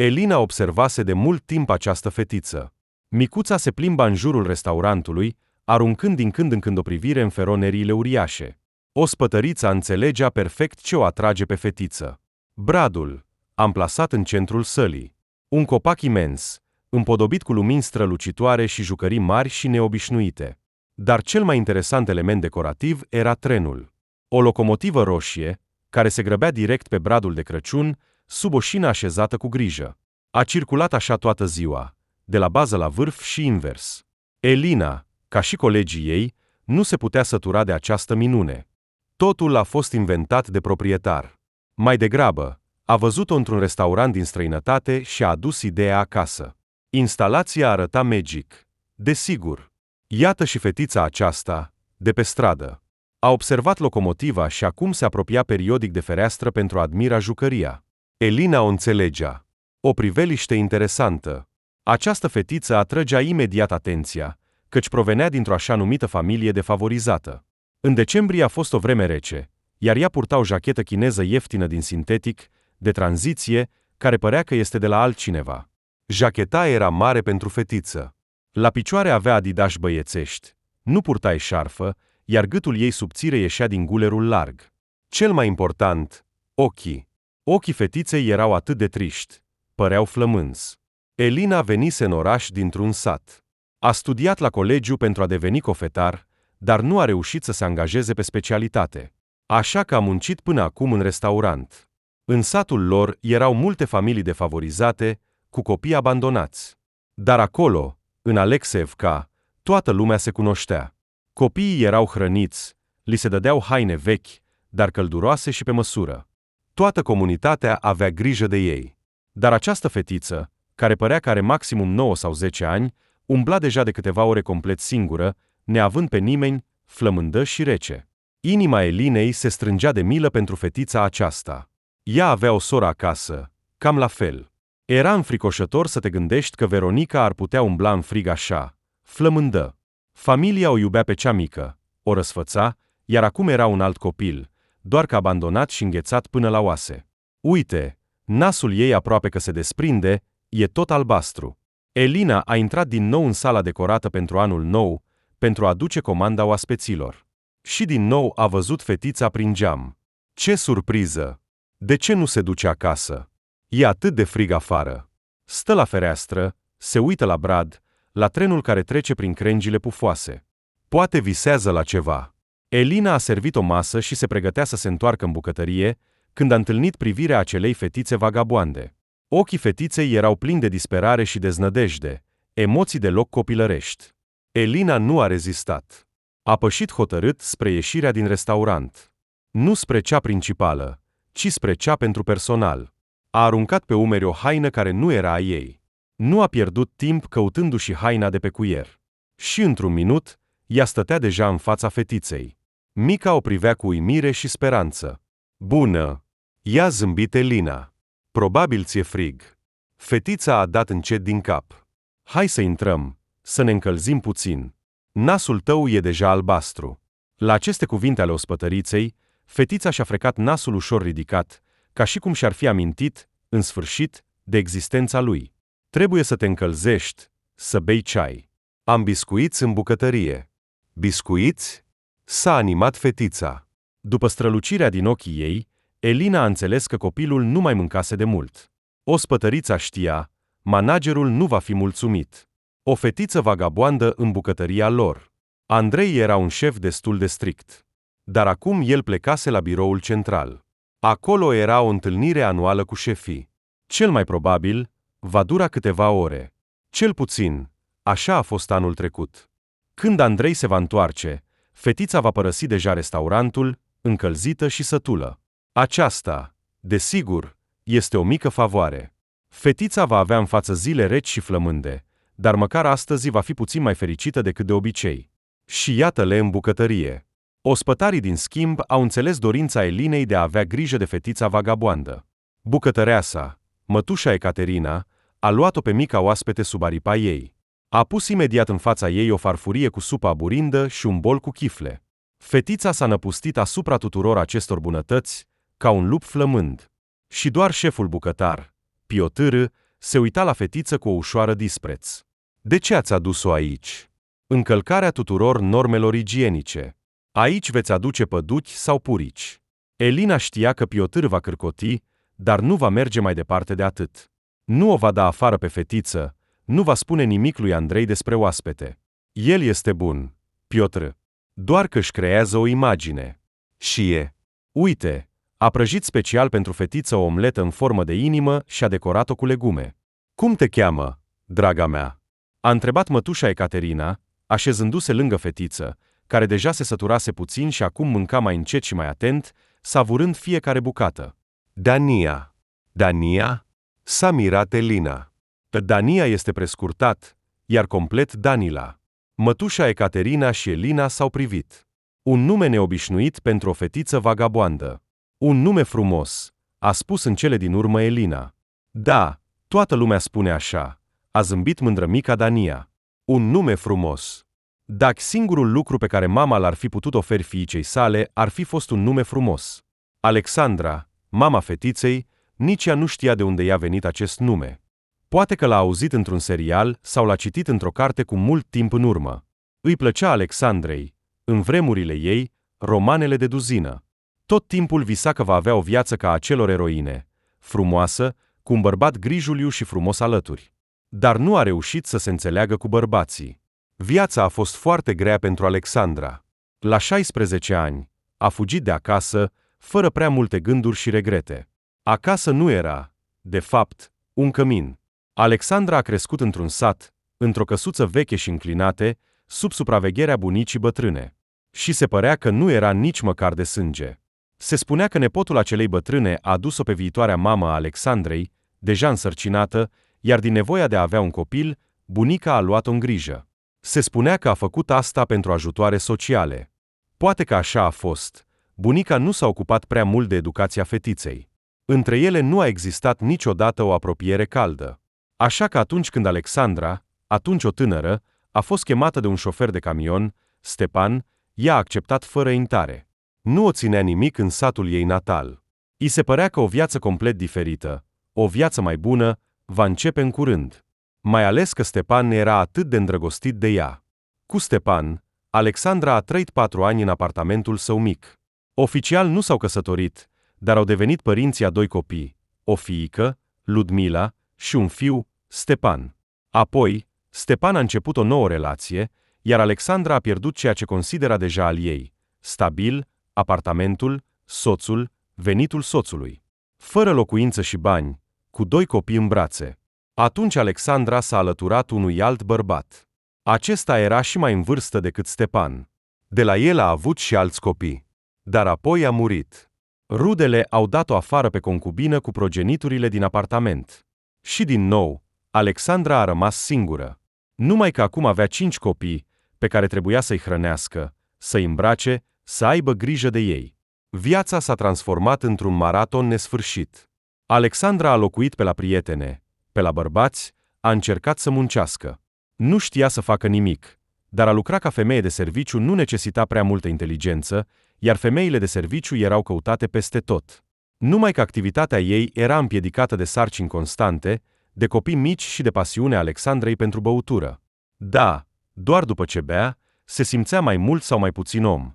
Elina observase de mult timp această fetiță. Micuța se plimba în jurul restaurantului, aruncând din când în când o privire în feroneriile uriașe. Ospătărița înțelegea perfect ce o atrage pe fetiță. Bradul, amplasat în centrul sălii. Un copac imens, împodobit cu lumini strălucitoare și jucării mari și neobișnuite. Dar cel mai interesant element decorativ era trenul. O locomotivă roșie, care se grăbea direct pe bradul de Crăciun, sub o șină așezată cu grijă. A circulat așa toată ziua, de la bază la vârf și invers. Elina, ca și colegii ei, nu se putea sătura de această minune. Totul a fost inventat de proprietar. Mai degrabă, a văzut-o într-un restaurant din străinătate și a adus ideea acasă. Instalația arăta magic. Desigur. Iată și fetița aceasta, de pe stradă. A observat locomotiva și acum se apropia periodic de fereastră pentru a admira jucăria. Elina o înțelegea. O priveliște interesantă. Această fetiță atrăgea imediat atenția, căci provenea dintr-o așa numită familie defavorizată. În decembrie a fost o vreme rece, iar ea purta o jachetă chineză ieftină din sintetic, de tranziție, care părea că este de la altcineva. Jacheta era mare pentru fetiță. La picioare avea adidași băiețești. Nu purta eșarfă, iar gâtul ei subțire ieșea din gulerul larg. Cel mai important, ochii. Ochii fetiței erau atât de triști. Păreau flămânzi. Elina venise în oraș dintr-un sat. A studiat la colegiu pentru a deveni cofetar, dar nu a reușit să se angajeze pe specialitate. Așa că a muncit până acum în restaurant. În satul lor erau multe familii defavorizate, cu copii abandonați. Dar acolo, în Alexeevka, toată lumea se cunoștea. Copiii erau hrăniți, li se dădeau haine vechi, dar călduroase și pe măsură. Toată comunitatea avea grijă de ei. Dar această fetiță, care părea că are maximum 9 sau 10 ani, umbla deja de câteva ore complet singură, neavând pe nimeni, flămândă și rece. Inima Elinei se strângea de milă pentru fetița aceasta. Ea avea o soră acasă, cam la fel. Era înfricoșător să te gândești că Veronica ar putea umbla în frig așa, flămândă. Familia o iubea pe cea mică, o răsfăța, iar acum era un alt copil, doar că abandonat și înghețat până la oase. Uite, nasul ei aproape că se desprinde, e tot albastru. Elina a intrat din nou în sala decorată pentru anul nou, pentru a aduce comanda oaspeților. Și din nou a văzut fetița prin geam. Ce surpriză! De ce nu se duce acasă? E atât de frig afară. Stă la fereastră, se uită la brad, la trenul care trece prin crengile pufoase. Poate visează la ceva. Elina a servit o masă și se pregătea să se întoarcă în bucătărie, când a întâlnit privirea acelei fetițe vagaboande. Ochii fetiței erau plini de disperare și deznădejde, emoții deloc copilărești. Elina nu a rezistat. A pășit hotărât spre ieșirea din restaurant. Nu spre cea principală, ci spre cea pentru personal. A aruncat pe umeri o haină care nu era a ei. Nu a pierdut timp căutându-și haina de pe cuier. Și într-un minut, ea stătea deja în fața fetiței. Mica o privea cu uimire și speranță. Bună! I-a zâmbit Elina. Probabil ți-e frig. Fetița a dat încet din cap. Hai să intrăm, să ne încălzim puțin. Nasul tău e deja albastru. La aceste cuvinte ale ospătăriței, fetița și-a frecat nasul ușor ridicat, ca și cum și-ar fi amintit, în sfârșit, de existența lui. Trebuie să te încălzești, să bei ceai. Am biscuiți în bucătărie. Biscuiți? S-a animat fetița. După strălucirea din ochii ei, Elina a înțeles că copilul nu mai mâncase de mult. Ospătărița știa, managerul nu va fi mulțumit. O fetiță vagaboandă în bucătăria lor. Andrei era un șef destul de strict. Dar acum el plecase la biroul central. Acolo era o întâlnire anuală cu șefii. Cel mai probabil, va dura câteva ore. Cel puțin, așa a fost anul trecut. Când Andrei se va întoarce, fetița va părăsi deja restaurantul, încălzită și sătulă. Aceasta, desigur, este o mică favoare. Fetița va avea în față zile reci și flămânde, dar măcar astăzi va fi puțin mai fericită decât de obicei. Și iată-le în bucătărie. Ospătarii din schimb au înțeles dorința Elinei de a avea grijă de fetița vagaboandă. Bucătăreasa, mătușa Ecaterina, a luat-o pe mica oaspete sub aripa ei. A pus imediat în fața ei o farfurie cu supă aburindă și un bol cu chifle. Fetița s-a năpustit asupra tuturor acestor bunătăți, ca un lup flămând. Și doar șeful bucătar, Piotr, se uita la fetiță cu o ușoară dispreț. De ce ați adus-o aici? Încălcarea tuturor normelor igienice. Aici veți aduce păduchi sau purici. Elina știa că Piotr va cârcoti, dar nu va merge mai departe de atât. Nu o va da afară pe fetiță, nu va spune nimic lui Andrei despre oaspete. El este bun, Piotr. Doar că își creează o imagine. Și e. Uite, a prăjit special pentru fetiță o omletă în formă de inimă și a decorat-o cu legume. Cum te cheamă, draga mea? A întrebat mătușa Ecaterina, așezându-se lângă fetiță, care deja se săturase puțin și acum mânca mai încet și mai atent, savurând fiecare bucată. Dania. Dania? S-a mirat Elina. Dania este prescurtat, iar complet Danila. Mătușa Ecaterina și Elina s-au privit. Un nume neobișnuit pentru o fetiță vagabondă. Un nume frumos, a spus în cele din urmă Elina. Da, toată lumea spune așa, a zâmbit mândră mica Dania. Un nume frumos. Dacă singurul lucru pe care mama l-ar fi putut oferi fiicei sale ar fi fost un nume frumos. Alexandra, mama fetiței, nici ea nu știa de unde i-a venit acest nume. Poate că l-a auzit într-un serial sau l-a citit într-o carte cu mult timp în urmă. Îi plăcea Alexandrei, în vremurile ei, romanele de duzină. Tot timpul visa că va avea o viață ca a celor eroine, frumoasă, cu un bărbat grijuliu și frumos alături. Dar nu a reușit să se înțeleagă cu bărbații. Viața a fost foarte grea pentru Alexandra. La 16 ani, a fugit de acasă, fără prea multe gânduri și regrete. Acasă nu era, de fapt, un cămin. Alexandra a crescut într-un sat, într-o căsuță veche și înclinate, sub supravegherea bunicii bătrâne. Și se părea că nu era nici măcar de sânge. Se spunea că nepotul acelei bătrâne a adus-o pe viitoarea mamă a Alexandrei, deja însărcinată, iar din nevoia de a avea un copil, bunica a luat-o în grijă. Se spunea că a făcut asta pentru ajutoare sociale. Poate că așa a fost. Bunica nu s-a ocupat prea mult de educația fetiței. Între ele nu a existat niciodată o apropiere caldă. Așa că atunci când Alexandra, atunci o tânără, a fost chemată de un șofer de camion, Stepan, ea a acceptat fără intare. Nu o ținea nimic în satul ei natal. I se părea că o viață complet diferită, o viață mai bună, va începe în curând. Mai ales că Stepan era atât de îndrăgostit de ea. Cu Stepan, Alexandra a trăit 4 ani în apartamentul său mic. Oficial nu s-au căsătorit, dar au devenit părinții a 2 copii, o fiică, Ludmila, și un fiu, Stepan. Apoi, Stepan a început o nouă relație, iar Alexandra a pierdut ceea ce considera deja al ei, stabil, apartamentul, soțul, venitul soțului. Fără locuință și bani, cu 2 copii în brațe. Atunci Alexandra s-a alăturat unui alt bărbat. Acesta era și mai în vârstă decât Stepan. De la el a avut și alți copii. Dar apoi a murit. Rudele au dat-o afară pe concubină cu progeniturile din apartament. Și din nou, Alexandra a rămas singură. Numai că acum avea 5 copii, pe care trebuia să-i hrănească, să-i îmbrace, să aibă grijă de ei. Viața s-a transformat într-un maraton nesfârșit. Alexandra a locuit pe la prietene, pe la bărbați, a încercat să muncească. Nu știa să facă nimic, dar a lucra ca femeie de serviciu nu necesita prea multă inteligență, iar femeile de serviciu erau căutate peste tot. Numai că activitatea ei era împiedicată de sarcini constante, de copii mici și de pasiunea Alexandrei pentru băutură. Da, doar după ce bea, se simțea mai mult sau mai puțin om.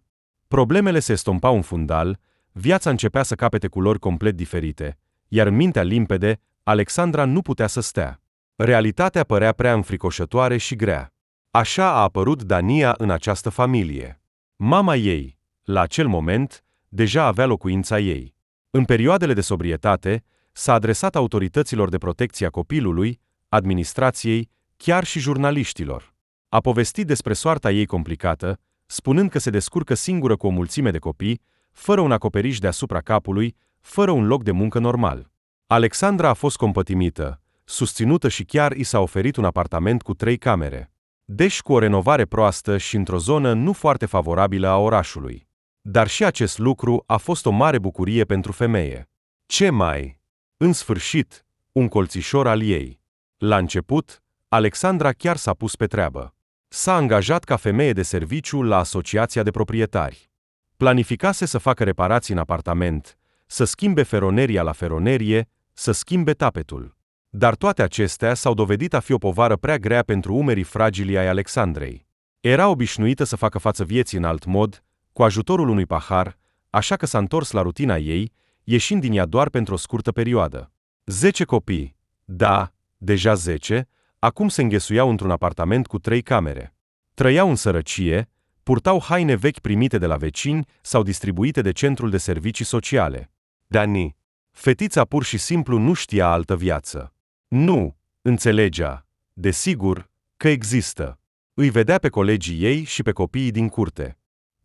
Problemele se estompau în fundal, viața începea să capete culori complet diferite, iar în mintea limpede, Alexandra nu putea să stea. Realitatea părea prea înfricoșătoare și grea. Așa a apărut Dania în această familie. Mama ei, la acel moment, deja avea locuința ei. În perioadele de sobrietate, s-a adresat autorităților de protecție a copilului, administrației, chiar și jurnaliștilor. A povestit despre soarta ei complicată, spunând că se descurcă singură cu o mulțime de copii, fără un acoperiș deasupra capului, fără un loc de muncă normal. Alexandra a fost compătimită, susținută și chiar i s-a oferit un apartament cu 3 camere. Deci cu o renovare proastă și într-o zonă nu foarte favorabilă a orașului. Dar și acest lucru a fost o mare bucurie pentru femeie. Ce mai? În sfârșit, un colțișor al ei. La început, Alexandra chiar s-a pus pe treabă. S-a angajat ca femeie de serviciu la asociația de proprietari. Planificase să facă reparații în apartament, să schimbe feroneria la feronerie, să schimbe tapetul. Dar toate acestea s-au dovedit a fi o povară prea grea pentru umerii fragili ai Alexandrei. Era obișnuită să facă față vieții în alt mod, cu ajutorul unui pahar, așa că s-a întors la rutina ei, ieșind din ea doar pentru o scurtă perioadă. 10 copii. Da, deja 10, acum se înghesuiau într-un apartament cu 3 camere. Trăiau în sărăcie, purtau haine vechi primite de la vecini sau distribuite de centrul de servicii sociale. Dani. Fetița pur și simplu nu știa altă viață. Nu înțelegea, desigur, că există. Îi vedea pe colegii ei și pe copiii din curte.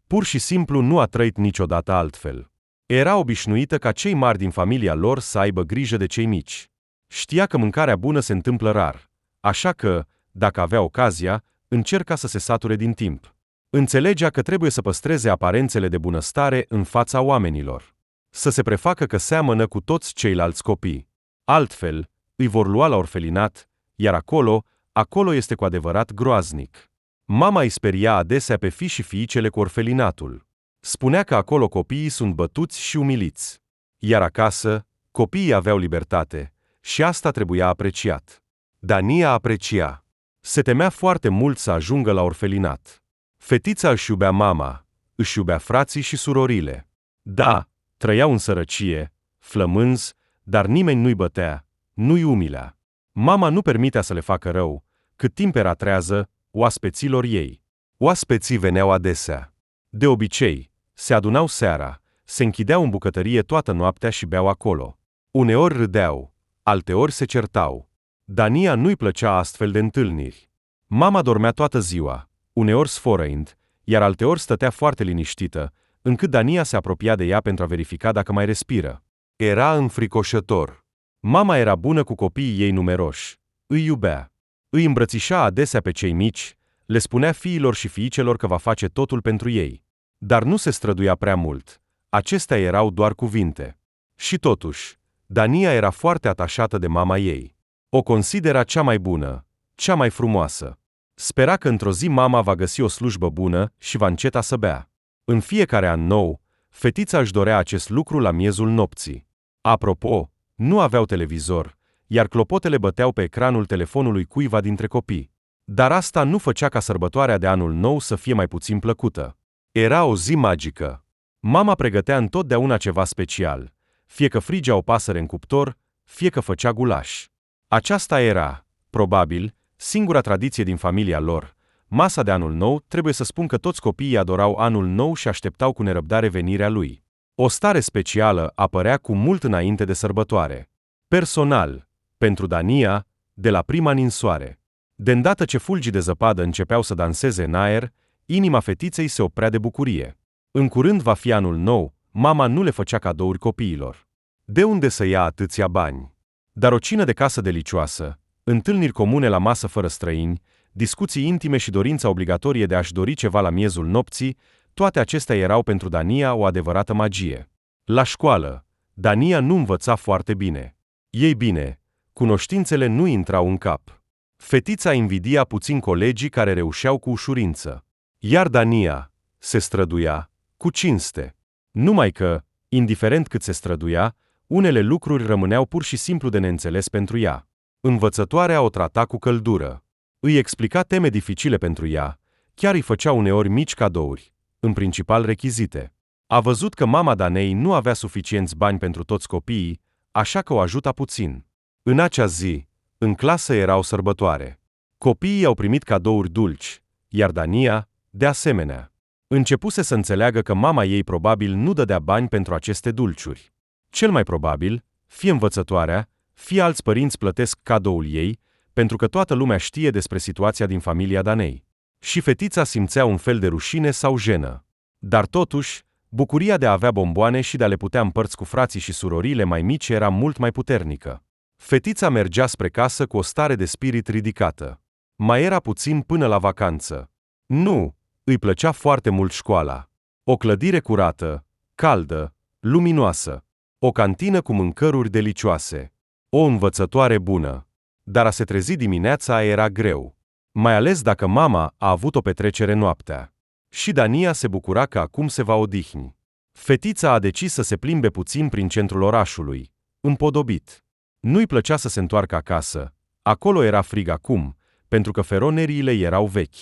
Pur și simplu nu a trăit niciodată altfel. Era obișnuită ca cei mari din familia lor să aibă grijă de cei mici. Știa că mâncarea bună se întâmplă rar, așa că, dacă avea ocazia, încerca să se sature din timp. Înțelegea că trebuie să păstreze aparențele de bunăstare în fața oamenilor. Să se prefacă că seamănă cu toți ceilalți copii. Altfel, îi vor lua la orfelinat, iar acolo este cu adevărat groaznic. Mama îi speria adesea pe fii și fiicele cu orfelinatul. Spunea că acolo copiii sunt bătuți și umiliți. Iar acasă, copiii aveau libertate și asta trebuia apreciat. Dania aprecia. Se temea foarte mult să ajungă la orfelinat. Fetița își iubea mama, își iubea frații și surorile. Da, trăiau în sărăcie, flămânzi, dar nimeni nu-i bătea, nu-i umilea. Mama nu permitea să le facă rău, cât timp era trează, oaspeților ei. Oaspeții veneau adesea. De obicei, se adunau seara, se închideau în bucătărie toată noaptea și beau acolo. Uneori râdeau, alteori se certau. Dania nu-i plăcea astfel de întâlniri. Mama dormea toată ziua, uneori sfărăind, iar alteori stătea foarte liniștită, încât Dania se apropia de ea pentru a verifica dacă mai respiră. Era înfricoșător. Mama era bună cu copiii ei numeroși. Îi iubea. Îi îmbrățișa adesea pe cei mici, le spunea fiilor și fiicelor că va face totul pentru ei. Dar nu se străduia prea mult. Acestea erau doar cuvinte. Și totuși, Dania era foarte atașată de mama ei. O considera cea mai bună, cea mai frumoasă. Spera că într-o zi mama va găsi o slujbă bună și va înceta să bea. În fiecare an nou, fetița își dorea acest lucru la miezul nopții. Apropo, nu aveau televizor, iar clopotele băteau pe ecranul telefonului cuiva dintre copii. Dar asta nu făcea ca sărbătoarea de anul nou să fie mai puțin plăcută. Era o zi magică. Mama pregătea întotdeauna ceva special, fie că frigea o pasăre în cuptor, fie că făcea gulaș. Aceasta era, probabil, singura tradiție din familia lor. Masa de anul nou, trebuie să spun că toți copiii adorau anul nou și așteptau cu nerăbdare venirea lui. O stare specială apărea cu mult înainte de sărbătoare. Personal, pentru Dania, de la prima ninsoare. De îndată ce fulgii de zăpadă începeau să danseze în aer, inima fetiței se oprea de bucurie. În curând va fi anul nou, mama nu le făcea cadouri copiilor. De unde să ia atâția bani? Dar o cină de casă delicioasă, întâlniri comune la masă fără străini, discuții intime și dorința obligatorie de a-și dori ceva la miezul nopții, toate acestea erau pentru Dania o adevărată magie. La școală, Dania nu învăța foarte bine. Ei bine, cunoștințele nu intrau în cap. Fetița invidia puțin colegii care reușeau cu ușurință. Iar Dania se străduia, cu cinste. Numai că, indiferent cât se străduia, unele lucruri rămâneau pur și simplu de neînțeles pentru ea. Învățătoarea o trata cu căldură. Îi explica teme dificile pentru ea, chiar îi făcea uneori mici cadouri, în principal rechizite. A văzut că mama Danei nu avea suficienți bani pentru toți copiii, așa că o ajuta puțin. În acea zi, în clasă era o sărbătoare. Copiii au primit cadouri dulci, iar Dania, de asemenea. Începuse să înțeleagă că mama ei probabil nu dădea bani pentru aceste dulciuri. Cel mai probabil, fie învățătoarea, fie alți părinți plătesc cadoul ei, pentru că toată lumea știe despre situația din familia Danei. Și fetița simțea un fel de rușine sau jenă. Dar totuși, bucuria de a avea bomboane și de a le putea împărți cu frații și surorile mai mici era mult mai puternică. Fetița mergea spre casă cu o stare de spirit ridicată. Mai era puțin până la vacanță. Nu, îi plăcea foarte mult școala. O clădire curată, caldă, luminoasă. O cantină cu mâncăruri delicioase. O învățătoare bună. Dar a se trezi dimineața era greu. Mai ales dacă mama a avut o petrecere noaptea. Și Dania se bucura că acum se va odihni. Fetița a decis să se plimbe puțin prin centrul orașului, împodobit. Nu-i plăcea să se întoarcă acasă. Acolo era frig acum, pentru că feroneriile erau vechi.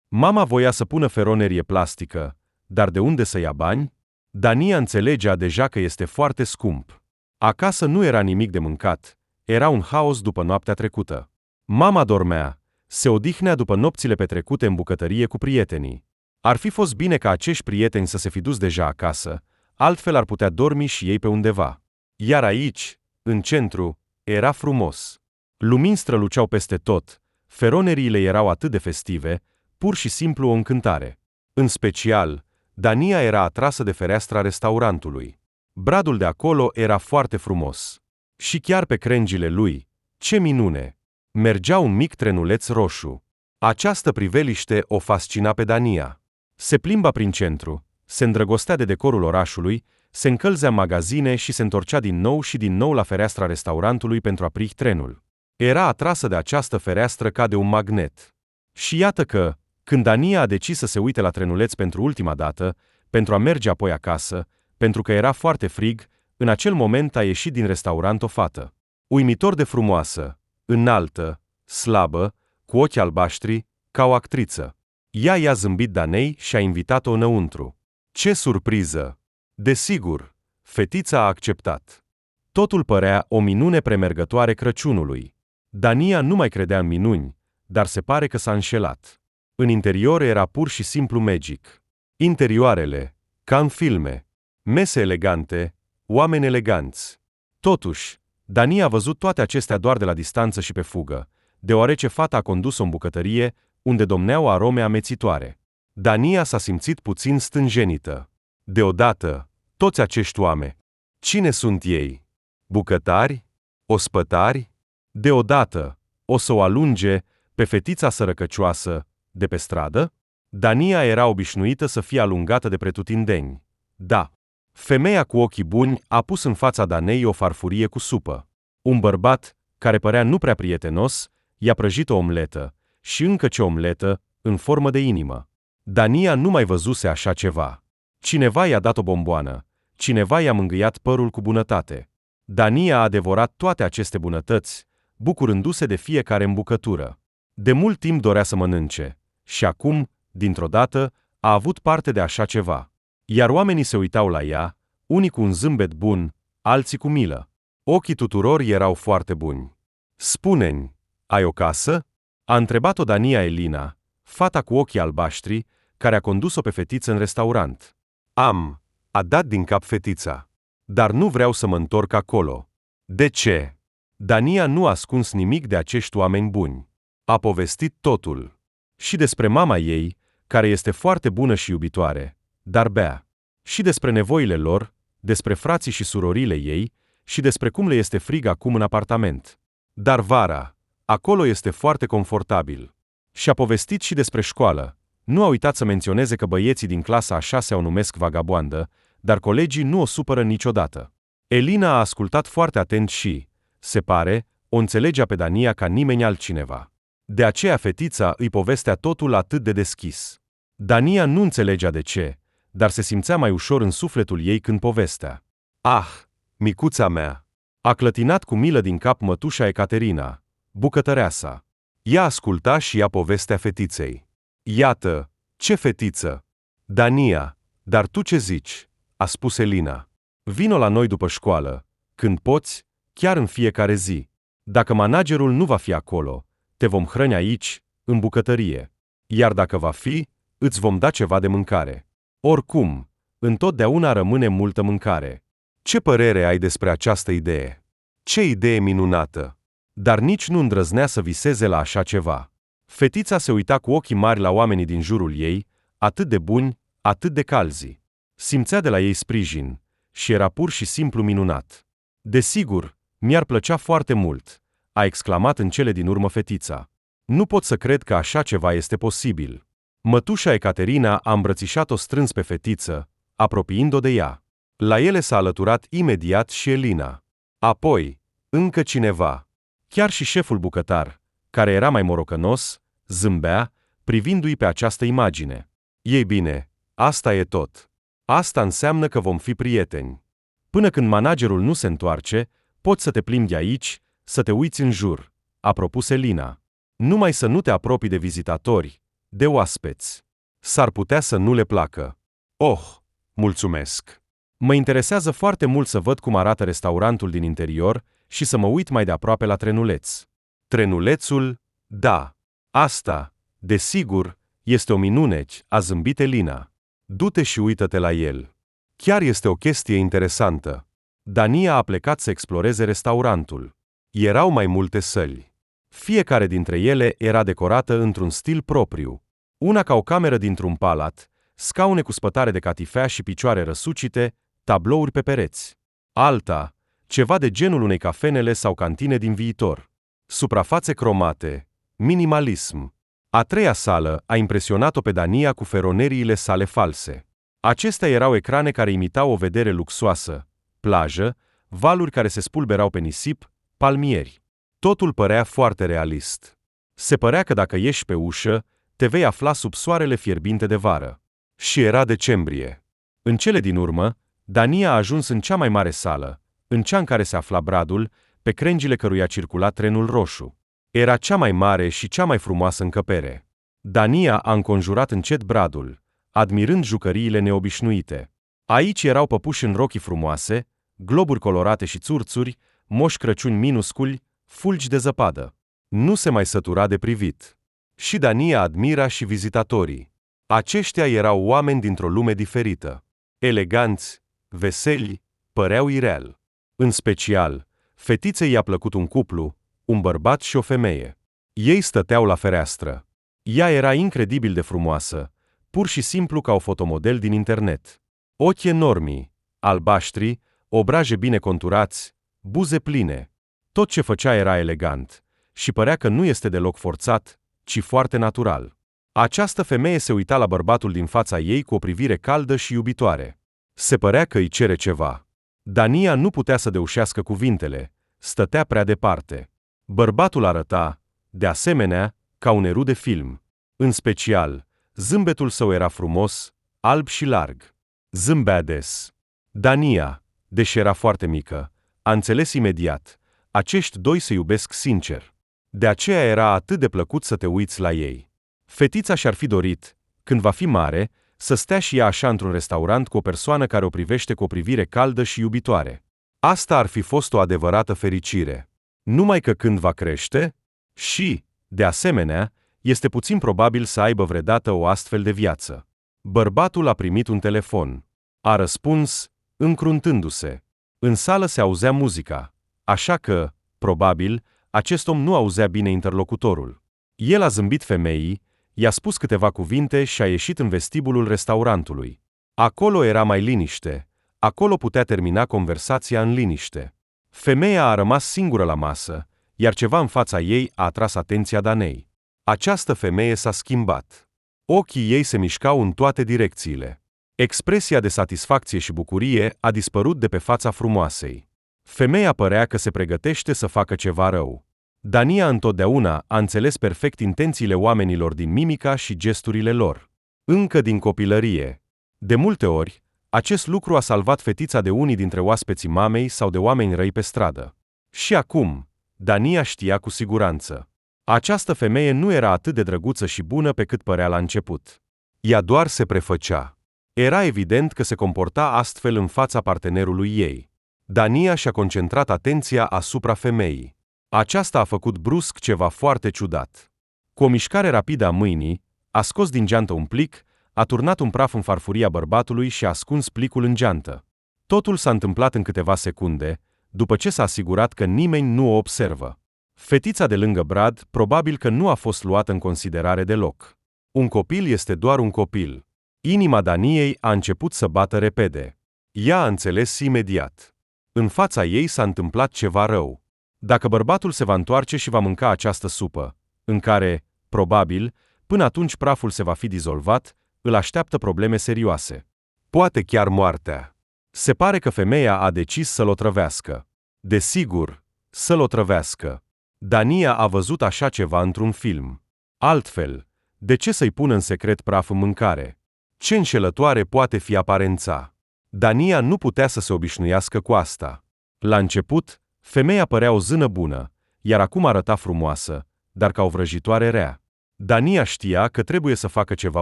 Mama voia să pună feronerie plastică, dar de unde să ia bani? Dania înțelegea deja că este foarte scump. Acasă nu era nimic de mâncat, era un haos după noaptea trecută. Mama dormea, se odihnea după nopțile petrecute în bucătărie cu prietenii. Ar fi fost bine ca acești prieteni să se fi dus deja acasă, altfel ar putea dormi și ei pe undeva. Iar aici, în centru, era frumos. Lumini străluceau peste tot, feroneriile erau atât de festive, pur și simplu o încântare. În special, Dania era atrasă de fereastra restaurantului. Bradul de acolo era foarte frumos. Și chiar pe crengile lui, ce minune! Mergea un mic trenuleț roșu. Această priveliște o fascina pe Dania. Se plimba prin centru, se îndrăgostea de decorul orașului, se încălzea în magazine și se întorcea din nou și din nou la fereastra restaurantului pentru a prinde trenul. Era atrasă de această fereastră ca de un magnet. Și iată că, când Dania a decis să se uite la trenuleț pentru ultima dată, pentru a merge apoi acasă, pentru că era foarte frig, în acel moment a ieșit din restaurant o fată. Uimitor de frumoasă, înaltă, slabă, cu ochi albaștri, ca o actriță. Ea i-a zâmbit Danei și a invitat-o înăuntru. Ce surpriză! Desigur, fetița a acceptat. Totul părea o minune premergătoare Crăciunului. Dania nu mai credea în minuni, dar se pare că s-a înșelat. În interior era pur și simplu magic. Interioarele, ca în filme. Mese elegante, oameni eleganți. Totuși, Dania a văzut toate acestea doar de la distanță și pe fugă, deoarece fata a condus-o în bucătărie, unde domneau arome amețitoare. Dania s-a simțit puțin stânjenită. Deodată, toți acești oameni. Cine sunt ei? Bucătari? Ospătari? Deodată, o să o alunge pe fetița sărăcăcioasă de pe stradă? Dania era obișnuită să fie alungată de pretutindeni. Da. Femeia cu ochii buni a pus în fața Danei o farfurie cu supă. Un bărbat, care părea nu prea prietenos, i-a prăjit o omletă, și încă ce omletă, în formă de inimă. Dania nu mai văzuse așa ceva. Cineva i-a dat o bomboană, cineva i-a mângâiat părul cu bunătate. Dania a devorat toate aceste bunătăți, bucurându-se de fiecare îmbucătură. De mult timp dorea să mănânce, și acum, dintr-o dată, a avut parte de așa ceva. Iar oamenii se uitau la ea, unii cu un zâmbet bun, alții cu milă. Ochii tuturor erau foarte buni. Spune-mi, ai o casă? A întrebat-o Dania Elina, fata cu ochii albaștri, care a condus-o pe fetiță în restaurant. Am, a dat din cap fetița. Dar nu vreau să mă întorc acolo. De ce? Dania nu a ascuns nimic de acești oameni buni. A povestit totul. Și despre mama ei, care este foarte bună și iubitoare, dar bea. Și despre nevoile lor, despre frații și surorile ei, și despre cum le este frig acum în apartament. Dar vara, acolo este foarte confortabil. Și-a povestit și despre școală. Nu a uitat să menționeze că băieții din clasa a 6-a o numesc vagabondă, dar colegii nu o supără niciodată. Elina a ascultat foarte atent și, se pare, o înțelegea pe Dania ca nimeni altcineva. De aceea fetița îi povestea totul atât de deschis. Dania nu înțelegea de ce, dar se simțea mai ușor în sufletul ei când povestea. Ah, micuța mea! A clătinat cu milă din cap mătușa Ecaterina, bucătăreasa. Ea asculta și ea povestea fetiței. Iată, ce fetiță! Dania, dar tu ce zici? A spus Elina. Vino la noi după școală, când poți, chiar în fiecare zi. Dacă managerul nu va fi acolo, te vom hrăni aici, în bucătărie. Iar dacă va fi, îți vom da ceva de mâncare. Oricum, întotdeauna rămâne multă mâncare. Ce părere ai despre această idee? Ce idee minunată! Dar nici nu îndrăznea să viseze la așa ceva. Fetița se uita cu ochii mari la oamenii din jurul ei, atât de buni, atât de calzi. Simțea de la ei sprijin și era pur și simplu minunat. Desigur, mi-ar plăcea foarte mult, a exclamat în cele din urmă fetița. Nu pot să cred că așa ceva este posibil. Mătușa Ecaterina a îmbrățișat-o strâns pe fetiță, apropiind-o de ea. La ele s-a alăturat imediat și Elina. Apoi, încă cineva. Chiar și șeful bucătar, care era mai morocănos, zâmbea, privindu-i pe această imagine. Ei bine, asta e tot. Asta înseamnă că vom fi prieteni. Până când managerul nu se întoarce, poți să te plimbi de aici, să te uiți în jur, a propus Elina. Numai să nu te apropii de vizitatori, de oaspeți. S-ar putea să nu le placă. Oh, mulțumesc! Mă interesează foarte mult să văd cum arată restaurantul din interior și să mă uit mai de aproape la trenuleț. Trenulețul? Da. Asta, desigur, este o minune, a zâmbit Elina. Du-te și uită-te la el. Chiar este o chestie interesantă. Dania a plecat să exploreze restaurantul. Erau mai multe săli. Fiecare dintre ele era decorată într-un stil propriu. Una ca o cameră dintr-un palat, scaune cu spătare de catifea și picioare răsucite, tablouri pe pereți. Alta, ceva de genul unei cafenele sau cantine din viitor. Suprafațe cromate, minimalism. A treia sală a impresionat-o pe Dania cu feroneriile sale false. Acestea erau ecrane care imitau o vedere luxoasă, plajă, valuri care se spulberau pe nisip, palmieri. Totul părea foarte realist. Se părea că dacă ieși pe ușă, te vei afla sub soarele fierbinte de vară. Și era decembrie. În cele din urmă, Dania a ajuns în cea mai mare sală, în cea în care se afla bradul, pe crengile căruia circula trenul roșu. Era cea mai mare și cea mai frumoasă încăpere. Dania a înconjurat încet bradul, admirând jucăriile neobișnuite. Aici erau păpuși în rochii frumoase, globuri colorate și țurțuri, moși Crăciuni minusculi, fulgi de zăpadă. Nu se mai sătura de privit. Și Dania admira și vizitatorii. Aceștia erau oameni dintr-o lume diferită. Eleganți, veseli, păreau ireali. În special, fetiței i-a plăcut un cuplu, un bărbat și o femeie. Ei stăteau la fereastră. Ea era incredibil de frumoasă, pur și simplu ca o fotomodel din internet. Ochi enormi, albaștri, obraje bine conturați, buze pline. Tot ce făcea era elegant și părea că nu este deloc forțat, ci foarte natural. Această femeie se uita la bărbatul din fața ei cu o privire caldă și iubitoare. Se părea că îi cere ceva. Dania nu putea să deușească cuvintele, stătea prea departe. Bărbatul arăta, de asemenea, ca un erou de film. În special, zâmbetul său era frumos, alb și larg. Zâmbea des. Dania, deși era foarte mică, a înțeles imediat. Acești doi se iubesc sincer. De aceea era atât de plăcut să te uiți la ei. Fetița și-ar fi dorit, când va fi mare, să stea și ea așa într-un restaurant cu o persoană care o privește cu o privire caldă și iubitoare. Asta ar fi fost o adevărată fericire. Numai că când va crește, și, de asemenea, este puțin probabil să aibă vreodată o astfel de viață. Bărbatul a primit un telefon. A răspuns, încruntându-se. În sală se auzea muzica, așa că, probabil, acest om nu auzea bine interlocutorul. El a zâmbit femeii, i-a spus câteva cuvinte și a ieșit în vestibulul restaurantului. Acolo era mai liniște, acolo putea termina conversația în liniște. Femeia a rămas singură la masă, iar ceva în fața ei a atras atenția Danei. Această femeie s-a schimbat. Ochii ei se mișcau în toate direcțiile. Expresia de satisfacție și bucurie a dispărut de pe fața frumoasei. Femeia părea că se pregătește să facă ceva rău. Dania întotdeauna a înțeles perfect intențiile oamenilor din mimica și gesturile lor. Încă din copilărie. De multe ori, acest lucru a salvat fetița de unii dintre oaspeții mamei sau de oameni răi pe stradă. Și acum, Dania știa cu siguranță. Această femeie nu era atât de drăguță și bună pe cât părea la început. Ea doar se prefăcea. Era evident că se comporta astfel în fața partenerului ei. Dania și-a concentrat atenția asupra femeii. Aceasta a făcut brusc ceva foarte ciudat. Cu o mișcare rapidă a mâinii, a scos din geantă un plic, a turnat un praf în farfuria bărbatului și a ascuns plicul în geantă. Totul s-a întâmplat în câteva secunde, după ce s-a asigurat că nimeni nu o observă. Fetița de lângă Brad probabil că nu a fost luată în considerare deloc. Un copil este doar un copil. Inima Daniei a început să bată repede. Ea a înțeles imediat. În fața ei s-a întâmplat ceva rău. Dacă bărbatul se va întoarce și va mânca această supă, în care, probabil, până atunci praful se va fi dizolvat, îl așteaptă probleme serioase. Poate chiar moartea. Se pare că femeia a decis să-l otrăvească. Desigur, să-l otrăvească. Dania a văzut așa ceva într-un film. Altfel, de ce să-i pună în secret praf în mâncare? Ce înșelătoare poate fi aparența? Dania nu putea să se obișnuiască cu asta. La început, femeia părea o zână bună, iar acum arăta frumoasă, dar ca o vrăjitoare rea. Dania știa că trebuie să facă ceva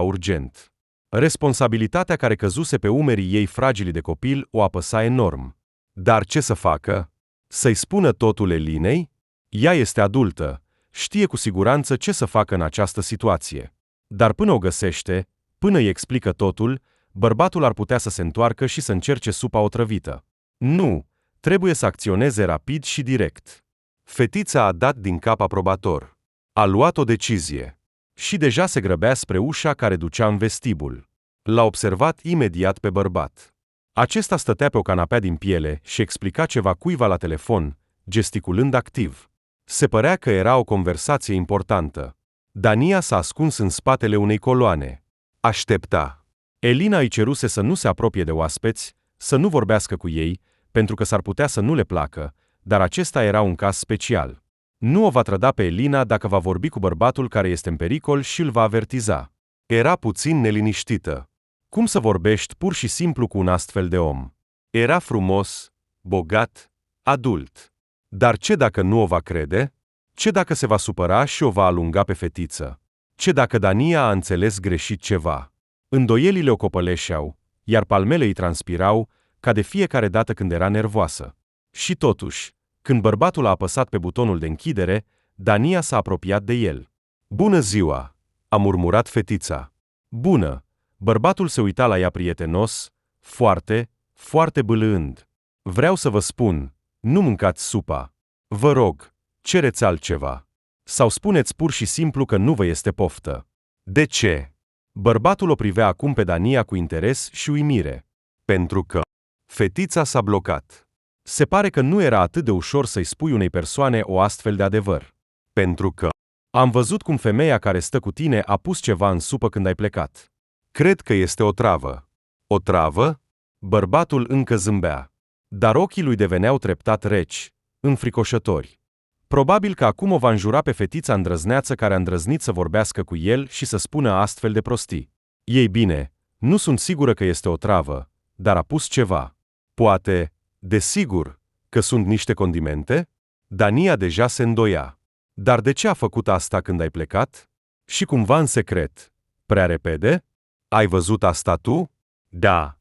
urgent. Responsabilitatea care căzuse pe umerii ei fragili de copil o apăsa enorm. Dar ce să facă? Să-i spună totul Elinei? Ea este adultă, știe cu siguranță ce să facă în această situație. Dar până o găsește, până îi explică totul, bărbatul ar putea să se întoarcă și să încerce supa otrăvită. Nu, trebuie să acționeze rapid și direct. Fetița a dat din cap aprobator. A luat o decizie. Și deja se grăbea spre ușa care ducea în vestibul. L-a observat imediat pe bărbat. Acesta stătea pe o canapea din piele și explica ceva cuiva la telefon, gesticulând activ. Se părea că era o conversație importantă. Dania s-a ascuns în spatele unei coloane. Aștepta. Elina îi ceruse să nu se apropie de oaspeți, să nu vorbească cu ei, pentru că s-ar putea să nu le placă, dar acesta era un caz special. Nu o va trăda pe Elina dacă va vorbi cu bărbatul care este în pericol și îl va avertiza. Era puțin neliniștită. Cum să vorbești pur și simplu cu un astfel de om? Era frumos, bogat, adult. Dar ce dacă nu o va crede? Ce dacă se va supăra și o va alunga pe fetiță? Ce dacă Dania a înțeles greșit ceva? Îndoielile o copăleșeau, iar palmele îi transpirau, ca de fiecare dată când era nervoasă. Și totuși, când bărbatul a apăsat pe butonul de închidere, Dania s-a apropiat de el. "Bună ziua!" a murmurat fetița. "Bună!" Bărbatul se uita la ea prietenos, foarte, foarte bâlâind. "Vreau să vă spun, nu mâncați supa. Vă rog, cereți altceva. Sau spuneți pur și simplu că nu vă este poftă." "De ce?" Bărbatul o privea acum pe Dania cu interes și uimire. "Pentru că..." Fetița s-a blocat. Se pare că nu era atât de ușor să-i spui unei persoane o astfel de adevăr. "Pentru că... am văzut cum femeia care stă cu tine a pus ceva în supă când ai plecat. Cred că este o travă." "O travă?" Bărbatul încă zâmbea. Dar ochii lui deveneau treptat reci, înfricoșători. Probabil că acum o va înjura pe fetița îndrăzneață care a îndrăznit să vorbească cu el și să spună astfel de prostii. Ei bine, nu sunt sigură că este o travă, dar a pus ceva. Poate, desigur, că sunt niște condimente? Dania deja se îndoia. Dar de ce a făcut asta când ai plecat? Și cumva în secret. Prea repede? Ai văzut asta tu? Da.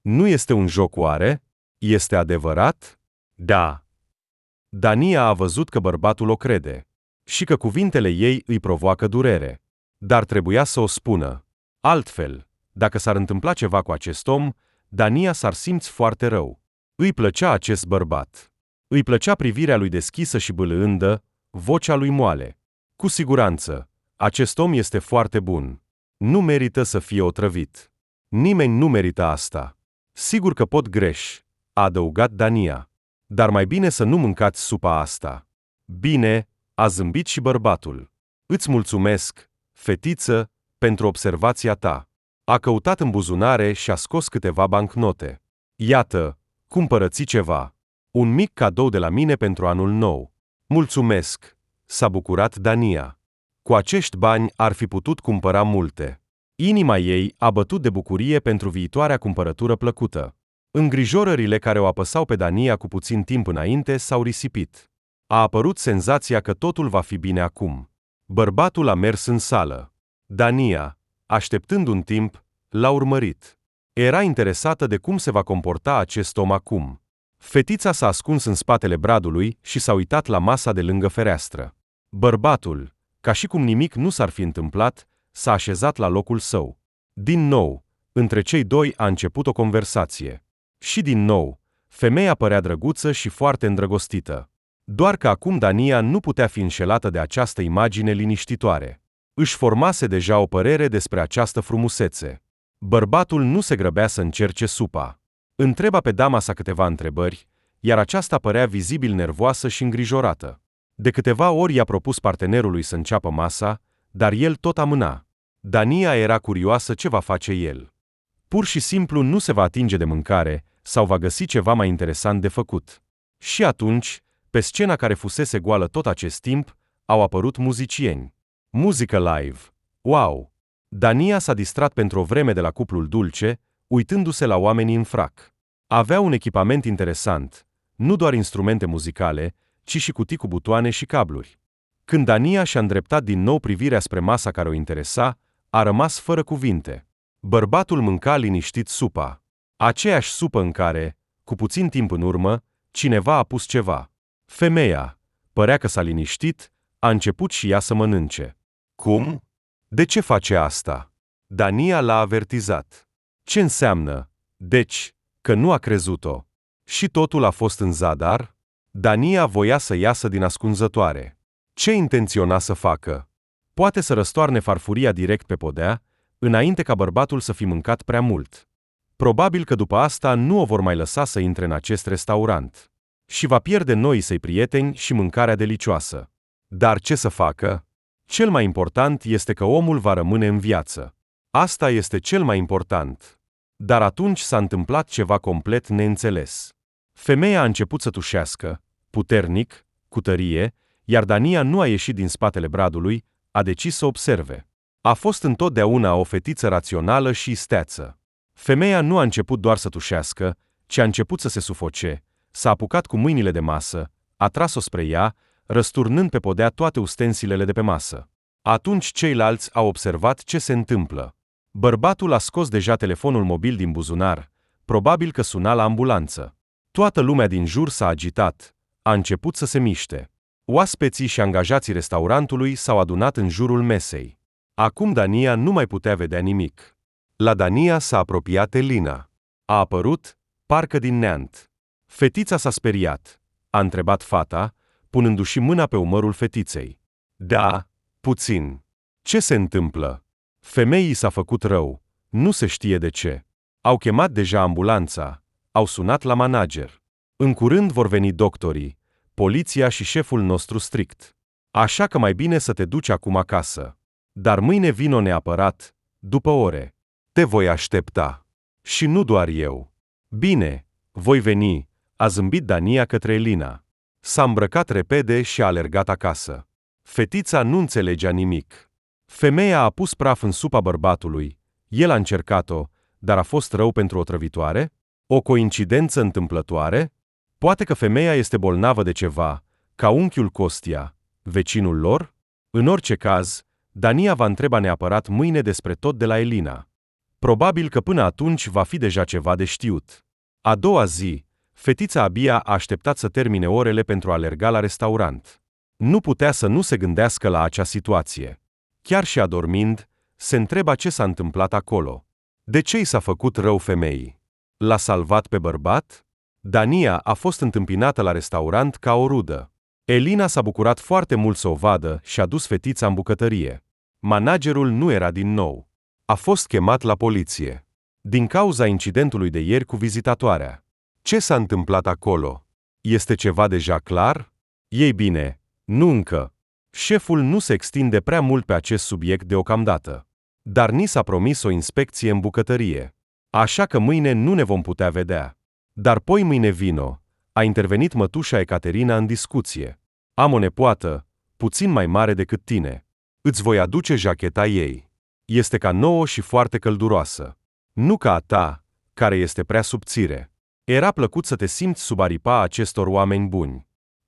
Nu este un joc oare? Este adevărat? Da. Dania a văzut că bărbatul o crede. Și că cuvintele ei îi provoacă durere. Dar trebuia să o spună. Altfel, dacă s-ar întâmpla ceva cu acest om, Dania s-ar simți foarte rău. Îi plăcea acest bărbat. Îi plăcea privirea lui deschisă și bâlândă, vocea lui moale. Cu siguranță, acest om este foarte bun. Nu merită să fie otrăvit. Nimeni nu merită asta. Sigur că pot greș, a adăugat Dania. Dar mai bine să nu mâncați supa asta. Bine, a zâmbit și bărbatul. Îți mulțumesc, fetiță, pentru observația ta. A căutat în buzunare și a scos câteva bancnote. Iată, cumpără-ți ceva. Un mic cadou de la mine pentru anul nou. Mulțumesc, s-a bucurat Dania. Cu acești bani ar fi putut cumpăra multe. Inima ei a bătut de bucurie pentru viitoarea cumpărătură plăcută. Îngrijorările care o apăsau pe Dania cu puțin timp înainte s-au risipit. A apărut senzația că totul va fi bine acum. Bărbatul a mers în sală. Dania, așteptând un timp, l-a urmărit. Era interesată de cum se va comporta acest om acum. Fetița s-a ascuns în spatele bradului și s-a uitat la masa de lângă fereastră. Bărbatul, ca și cum nimic nu s-ar fi întâmplat, s-a așezat la locul său. Din nou, între cei doi a început o conversație. Și din nou, femeia părea drăguță și foarte îndrăgostită. Doar că acum Dania nu putea fi înșelată de această imagine liniștitoare. Își formase deja o părere despre această frumusețe. Bărbatul nu se grăbea să încerce supa. Întreba pe dama sa câteva întrebări, iar aceasta părea vizibil nervoasă și îngrijorată. De câteva ori i-a propus partenerului să înceapă masa, dar el tot amâna. Dania era curioasă ce va face el. Pur și simplu nu se va atinge de mâncare sau va găsi ceva mai interesant de făcut. Și atunci, pe scena care fusese goală tot acest timp, au apărut muzicieni. Muzică live. Wow! Dania s-a distrat pentru o vreme de la cuplul dulce, uitându-se la oamenii în frac. Avea un echipament interesant, nu doar instrumente muzicale, ci și cutii cu butoane și cabluri. Când Dania și-a îndreptat din nou privirea spre masa care o interesa, a rămas fără cuvinte. Bărbatul mânca liniștit supa. Aceeași supă în care, cu puțin timp în urmă, cineva a pus ceva. Femeia, părea că s-a liniștit, a început și ea să mănânce. Cum? De ce face asta? Dania l-a avertizat. Ce înseamnă, deci, că nu a crezut-o? Și totul a fost în zadar? Dania voia să iasă din ascunzătoare. Ce intenționa să facă? Poate să răstoarne farfuria direct pe podea, înainte ca bărbatul să fi mâncat prea mult. Probabil că după asta nu o vor mai lăsa să intre în acest restaurant. Și va pierde noii săi prieteni și mâncarea delicioasă. Dar ce să facă? Cel mai important este că omul va rămâne în viață. Asta este cel mai important. Dar atunci s-a întâmplat ceva complet neînțeles. Femeia a început să tușească, puternic, cu tărie, iar Dania nu a ieșit din spatele bradului, a decis să observe. A fost întotdeauna o fetiță rațională și isteață. Femeia nu a început doar să tușească, ci a început să se sufoce, s-a apucat cu mâinile de masă, a tras-o spre ea, răsturnând pe podea toate ustensilele de pe masă. Atunci ceilalți au observat ce se întâmplă. Bărbatul a scos deja telefonul mobil din buzunar, probabil că suna la ambulanță. Toată lumea din jur s-a agitat, a început să se miște. Oaspeții și angajații restaurantului s-au adunat în jurul mesei. Acum Dania nu mai putea vedea nimic. La Dania s-a apropiat Elina. A apărut, parcă din neant. Fetița s-a speriat. A întrebat fata, punându-și mâna pe umărul fetiței. Da, puțin. Ce se întâmplă? Femeii s-a făcut rău. Nu se știe de ce. Au chemat deja ambulanța. Au sunat la manager. În curând vor veni doctorii, poliția și șeful nostru strict. Așa că mai bine să te duci acum acasă. Dar mâine vino neapărat, după ore. Te voi aștepta. Și nu doar eu. Bine, voi veni, a zâmbit Dania către Elina. S-a îmbrăcat repede și a alergat acasă. Fetița nu înțelegea nimic. Femeia a pus praf în supa bărbatului. El a încercat-o, dar a fost rău pentru otrăvitoare? O coincidență întâmplătoare? Poate că femeia este bolnavă de ceva, ca unchiul Costia, vecinul lor? În orice caz, Dania va întreba neapărat mâine despre tot de la Elina. Probabil că până atunci va fi deja ceva de știut. A doua zi, fetița abia a așteptat să termine orele pentru a alerga la restaurant. Nu putea să nu se gândească la acea situație. Chiar și adormind, se întreba ce s-a întâmplat acolo. De ce i s-a făcut rău femeii? L-a salvat pe bărbat? Dania a fost întâmpinată la restaurant ca o rudă. Elina s-a bucurat foarte mult să o vadă și a dus fetița în bucătărie. Managerul nu era din nou. A fost chemat la poliție. Din cauza incidentului de ieri cu vizitatoarea. Ce s-a întâmplat acolo? Este ceva deja clar? Ei bine, nu încă. Șeful nu se extinde prea mult pe acest subiect deocamdată. Dar ni s-a promis o inspecție în bucătărie. Așa că mâine nu ne vom putea vedea. Dar poi mâine vino. A intervenit mătușa Ecaterina în discuție. Am o nepoată, puțin mai mare decât tine. Îți voi aduce jacheta ei. Este ca nouă și foarte călduroasă. Nu ca a ta, care este prea subțire. Era plăcut să te simți sub aripa acestor oameni buni.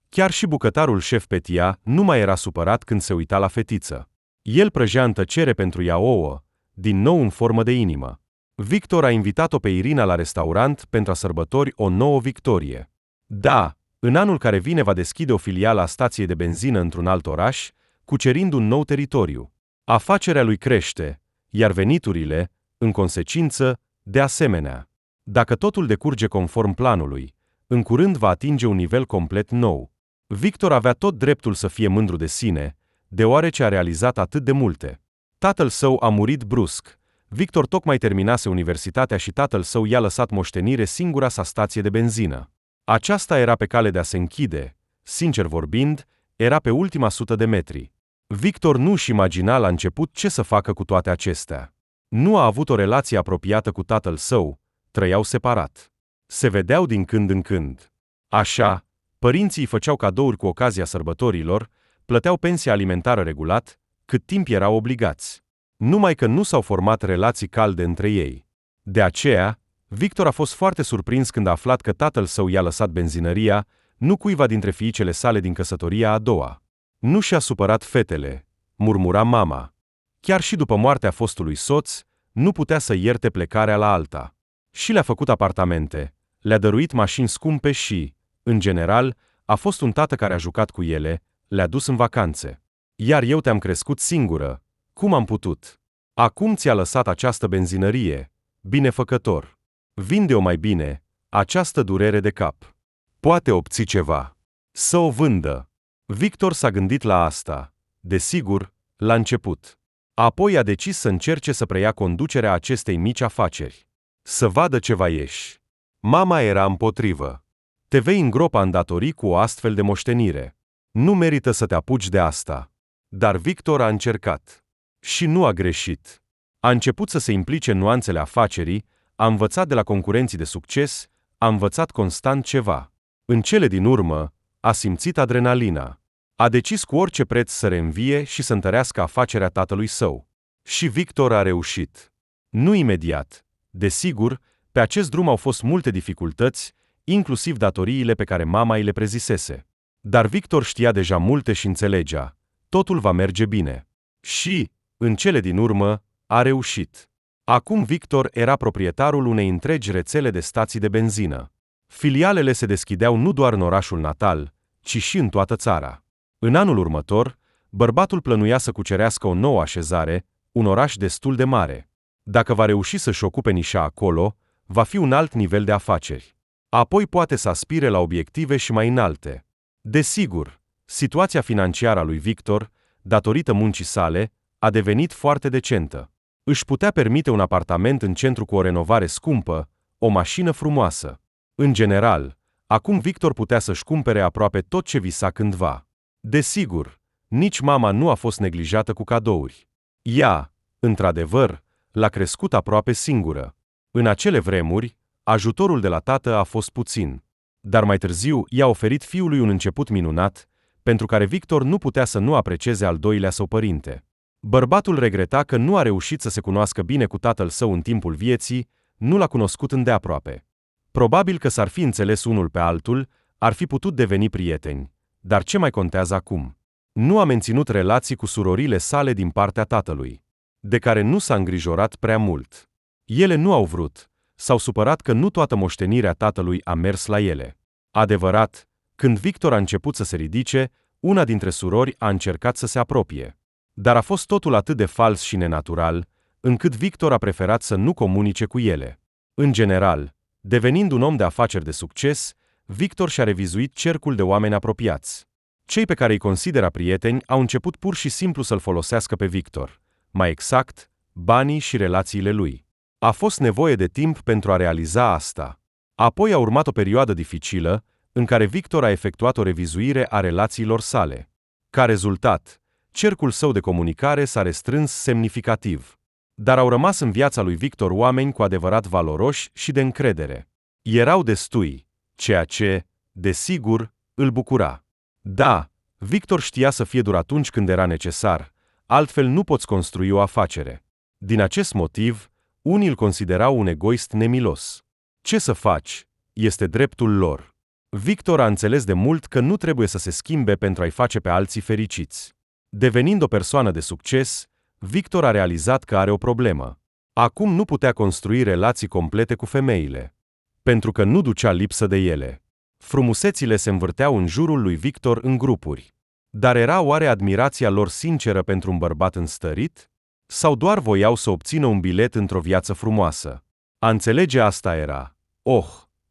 Chiar și bucătarul șef Petia nu mai era supărat când se uita la fetiță. El prăjea în tăcere pentru ea ouă, din nou în formă de inimă. Victor a invitat-o pe Irina la restaurant pentru a sărbători o nouă victorie. Da, în anul care vine va deschide o filială a stației de benzină într-un alt oraș, cucerind un nou teritoriu. Afacerea lui crește, iar veniturile, în consecință, de asemenea. Dacă totul decurge conform planului, în curând va atinge un nivel complet nou. Victor avea tot dreptul să fie mândru de sine, deoarece a realizat atât de multe. Tatăl său a murit brusc. Victor tocmai terminase universitatea și tatăl său i-a lăsat moștenire singura sa stație de benzină. Aceasta era pe cale de a se închide. Sincer vorbind, era pe ultima 100 de metri. Victor nu-și imagina la început ce să facă cu toate acestea. Nu a avut o relație apropiată cu tatăl său, trăiau separat. Se vedeau din când în când. Așa, părinții îi făceau cadouri cu ocazia sărbătorilor, plăteau pensia alimentară regulat, cât timp erau obligați. Numai că nu s-au format relații calde între ei. De aceea, Victor a fost foarte surprins când a aflat că tatăl său i-a lăsat benzinăria, nu cuiva dintre fiicele sale din căsătoria a doua. Nu și-a supărat fetele, murmura mama. Chiar și după moartea fostului soț, nu putea să ierte plecarea la alta. Și le-a făcut apartamente, le-a dăruit mașini scumpe și, în general, a fost un tată care a jucat cu ele, le-a dus în vacanțe. Iar eu te-am crescut singură. Cum am putut? Acum ți-a lăsat această benzinărie. Binefăcător. Vinde-o mai bine, această durere de cap. Poate obții ceva. Să o vândă. Victor s-a gândit la asta. Desigur, la început. Apoi a decis să încerce să preia conducerea acestei mici afaceri. Să vadă ce va ieși. Mama era împotrivă. Te vei îngropa în datorii cu o astfel de moștenire. Nu merită să te apuci de asta. Dar Victor a încercat. Și nu a greșit. A început să se implice în nuanțele afacerii, a învățat de la concurenții de succes, a învățat constant ceva. În cele din urmă, a simțit adrenalina. A decis cu orice preț să reînvie și să întărească afacerea tatălui său. Și Victor a reușit. Nu imediat. Desigur, pe acest drum au fost multe dificultăți, inclusiv datoriile pe care mama îi le prezisese. Dar Victor știa deja multe și înțelegea. Totul va merge bine. Și, în cele din urmă, a reușit. Acum Victor era proprietarul unei întregi rețele de stații de benzină. Filialele se deschideau nu doar în orașul natal, ci și în toată țara. În anul următor, bărbatul plănuia să cucerească o nouă așezare, un oraș destul de mare. Dacă va reuși să-și ocupe nișa acolo, va fi un alt nivel de afaceri. Apoi poate să aspire la obiective și mai înalte. Desigur, situația financiară a lui Victor, datorită muncii sale, a devenit foarte decentă. Își putea permite un apartament în centru cu o renovare scumpă, o mașină frumoasă. În general, acum Victor putea să-și cumpere aproape tot ce visa cândva. Desigur, nici mama nu a fost neglijată cu cadouri. Ea, într-adevăr, l-a crescut aproape singură. În acele vremuri, ajutorul de la tată a fost puțin. Dar mai târziu i-a oferit fiului un început minunat, pentru care Victor nu putea să nu aprecieze al doilea său părinte. Bărbatul regreta că nu a reușit să se cunoască bine cu tatăl său în timpul vieții, nu l-a cunoscut îndeaproape. Probabil că s-ar fi înțeles unul pe altul, ar fi putut deveni prieteni. Dar ce mai contează acum? Nu a menținut relații cu surorile sale din partea tatălui, de care nu s-a îngrijorat prea mult. Ele nu au vrut, s-au supărat că nu toată moștenirea tatălui a mers la ele. Adevărat, când Victor a început să se ridice, una dintre surori a încercat să se apropie. Dar a fost totul atât de fals și nenatural, încât Victor a preferat să nu comunice cu ele. În general, devenind un om de afaceri de succes, Victor și-a revizuit cercul de oameni apropiați. Cei pe care îi considera prieteni au început pur și simplu să-l folosească pe Victor. Mai exact, banii și relațiile lui. A fost nevoie de timp pentru a realiza asta. Apoi a urmat o perioadă dificilă, în care Victor a efectuat o revizuire a relațiilor sale. Ca rezultat, cercul său de comunicare s-a restrâns semnificativ. Dar au rămas în viața lui Victor oameni cu adevărat valoroși și de încredere. Erau destui, ceea ce, desigur, îl bucura. Da, Victor știa să fie dur atunci când era necesar, altfel nu poți construi o afacere. Din acest motiv, unii îl considerau un egoist nemilos. Ce să faci? Este dreptul lor. Victor a înțeles de mult că nu trebuie să se schimbe pentru a-i face pe alții fericiți. Devenind o persoană de succes, Victor a realizat că are o problemă. Acum nu putea construi relații complete cu femeile, pentru că nu ducea lipsă de ele. Frumusețile se învârteau în jurul lui Victor în grupuri. Dar era oare admirația lor sinceră pentru un bărbat înstărit? Sau doar voiau să obțină un bilet într-o viață frumoasă? A înțelege asta era,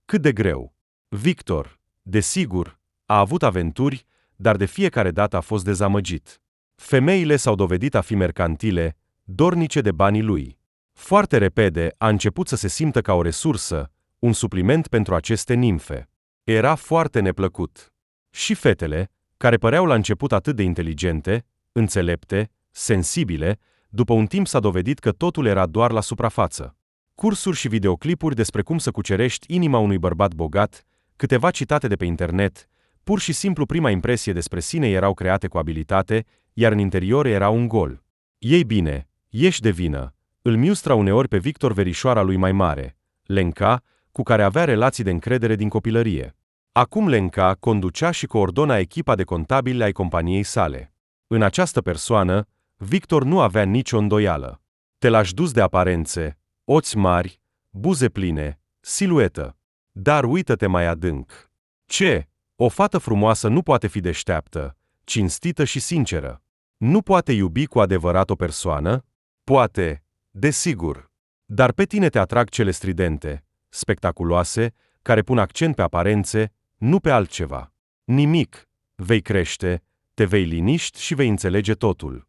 cât de greu. Victor, desigur, a avut aventuri, dar de fiecare dată a fost dezamăgit. Femeile s-au dovedit a fi mercantile, dornice de banii lui. Foarte repede a început să se simtă ca o resursă, un supliment pentru aceste nimfe. Era foarte neplăcut. Și fetele, care păreau la început atât de inteligente, înțelepte, sensibile, după un timp s-a dovedit că totul era doar la suprafață. Cursuri și videoclipuri despre cum să cucerești inima unui bărbat bogat, câteva citate de pe internet, pur și simplu prima impresie despre sine erau create cu abilitate, iar în interior era un gol. Ei bine, ești de vină, îl miustra uneori pe Victor verișoara lui mai mare, Lenca, cu care avea relații de încredere din copilărie. Acum Lenca conducea și coordona echipa de contabili ai companiei sale. În această persoană, Victor nu avea nicio îndoială. Te lași dus de aparențe, ochi mari, buze pline, siluetă. Dar uită-te mai adânc. Ce? O fată frumoasă nu poate fi deșteaptă, cinstită și sinceră. Nu poate iubi cu adevărat o persoană? Poate, desigur. Dar pe tine te atrag cele stridente, spectaculoase, care pun accent pe aparențe, nu pe altceva. Nimic. Vei crește, te vei liniști și vei înțelege totul.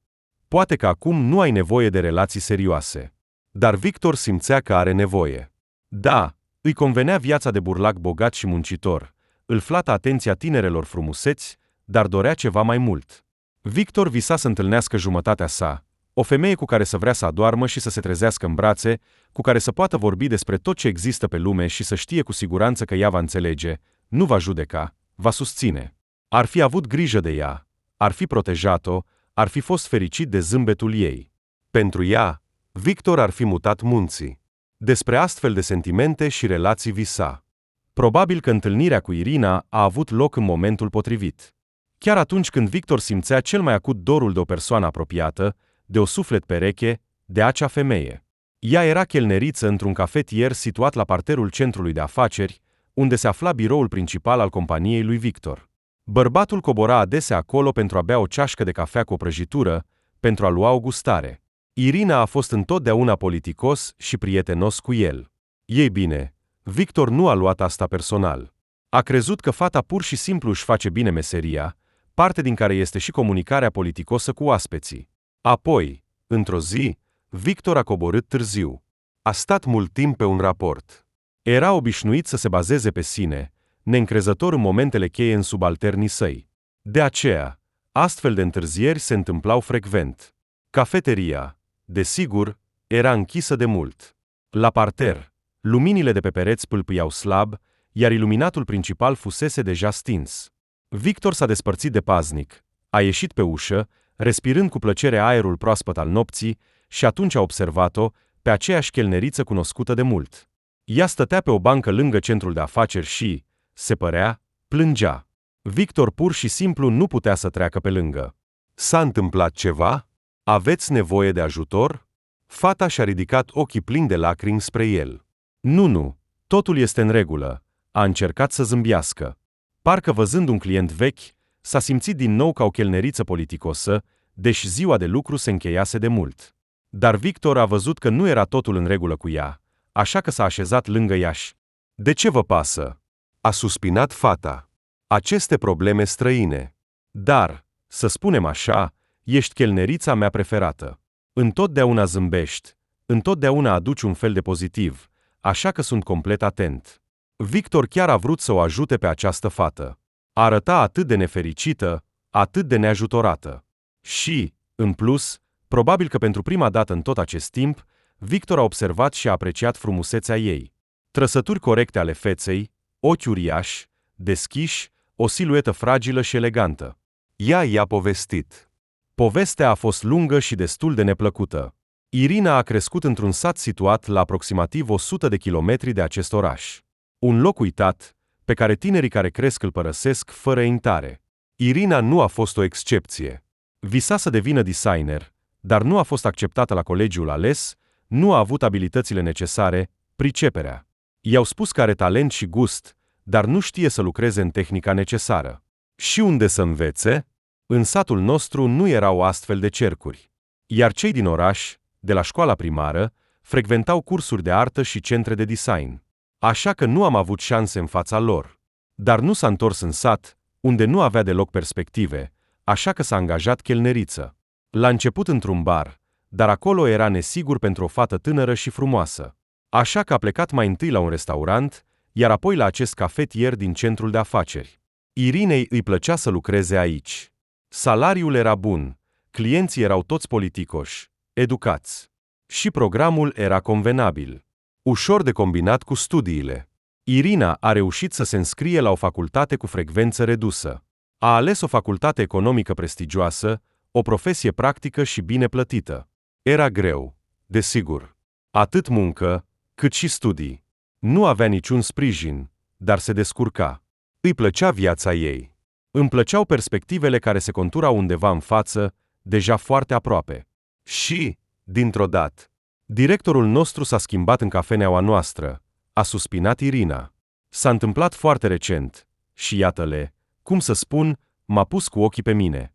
Poate că acum nu ai nevoie de relații serioase. Dar Victor simțea că are nevoie. Da, îi convenea viața de burlac bogat și muncitor, îl flata atenția tinerelor frumuseți, dar dorea ceva mai mult. Victor visa să întâlnească jumătatea sa, o femeie cu care să vrea să adoarmă și să se trezească în brațe, cu care să poată vorbi despre tot ce există pe lume și să știe cu siguranță că ea va înțelege, nu va judeca, va susține. Ar fi avut grijă de ea, ar fi protejat-o, ar fi fost fericit de zâmbetul ei. Pentru ea, Victor ar fi mutat munții. Despre astfel de sentimente și relații visa. Probabil că întâlnirea cu Irina a avut loc în momentul potrivit. Chiar atunci când Victor simțea cel mai acut dorul de o persoană apropiată, de o suflet pereche, de acea femeie. Ea era chelneriță într-un cafetier situat la parterul centrului de afaceri, unde se afla biroul principal al companiei lui Victor. Bărbatul cobora adesea acolo pentru a bea o ceașcă de cafea cu o prăjitură, pentru a lua o gustare. Irina a fost întotdeauna politicos și prietenos cu el. Ei bine, Victor nu a luat asta personal. A crezut că fata pur și simplu își face bine meseria, parte din care este și comunicarea politicosă cu oaspeții. Apoi, într-o zi, Victor a coborât târziu. A stat mult timp pe un raport. Era obișnuit să se bazeze pe sine, neîncrezător în momentele cheie în subalternii săi. De aceea, astfel de întârzieri se întâmplau frecvent. Cafeteria, desigur, era închisă de mult. La parter, luminile de pe pereți pâlpâiau slab, iar iluminatul principal fusese deja stins. Victor s-a despărțit de paznic, a ieșit pe ușă, respirând cu plăcere aerul proaspăt al nopții, și atunci a observat-o pe aceeași chelneriță cunoscută de mult. Ea stătea pe o bancă lângă centrul de afaceri și, se părea, plângea. Victor pur și simplu nu putea să treacă pe lângă. S-a întâmplat ceva? Aveți nevoie de ajutor? Fata și-a ridicat ochii plini de lacrimi spre el. Nu, totul este în regulă. A încercat să zâmbească. Parcă văzând un client vechi, s-a simțit din nou ca o chelneriță politicosă, deși ziua de lucru se încheiase de mult. Dar Victor a văzut că nu era totul în regulă cu ea, așa că s-a așezat lângă ea și... De ce vă pasă? A suspinat fata. Aceste probleme străine. Dar, să spunem așa, ești chelnerița mea preferată. Întotdeauna zâmbești, întotdeauna aduci un fel de pozitiv, așa că sunt complet atent. Victor chiar a vrut să o ajute pe această fată. Arăta atât de nefericită, atât de neajutorată. Și, în plus, probabil că pentru prima dată în tot acest timp, Victor a observat și a apreciat frumusețea ei. Trăsături corecte ale feței, ochi uriași, deschiși, o siluetă fragilă și elegantă. Ea i-a povestit. Povestea a fost lungă și destul de neplăcută. Irina a crescut într-un sat situat la aproximativ 100 de kilometri de acest oraș. Un loc uitat, pe care tinerii care cresc îl părăsesc fără intare. Irina nu a fost o excepție. Visa să devină designer, dar nu a fost acceptată la colegiul ales, nu a avut abilitățile necesare, priceperea. I-au spus că are talent și gust, dar nu știe să lucreze în tehnica necesară. Și unde să învețe? În satul nostru nu erau astfel de cercuri. Iar cei din oraș, de la școala primară, frecventau cursuri de artă și centre de design. Așa că nu am avut șanse în fața lor. Dar nu s-a întors în sat, unde nu avea deloc perspective, așa că s-a angajat chelneriță. L-a început într-un bar, dar acolo era nesigur pentru o fată tânără și frumoasă. Așa că a plecat mai întâi la un restaurant, iar apoi la acest cafetier din centrul de afaceri. Irinei îi plăcea să lucreze aici. Salariul era bun, clienții erau toți politicoși, educați. Și programul era convenabil. Ușor de combinat cu studiile. Irina a reușit să se înscrie la o facultate cu frecvență redusă. A ales o facultate economică prestigioasă, o profesie practică și bine plătită. Era greu, desigur. Atât muncă, cât și studii. Nu avea niciun sprijin, dar se descurca. Îi plăcea viața ei. Îmi plăceau perspectivele care se conturau undeva în față, deja foarte aproape. Și, dintr-o dată, directorul nostru s-a schimbat în cafeneaua noastră, a suspinat Irina. S-a întâmplat foarte recent și iată-le, cum să spun, m-a pus cu ochii pe mine.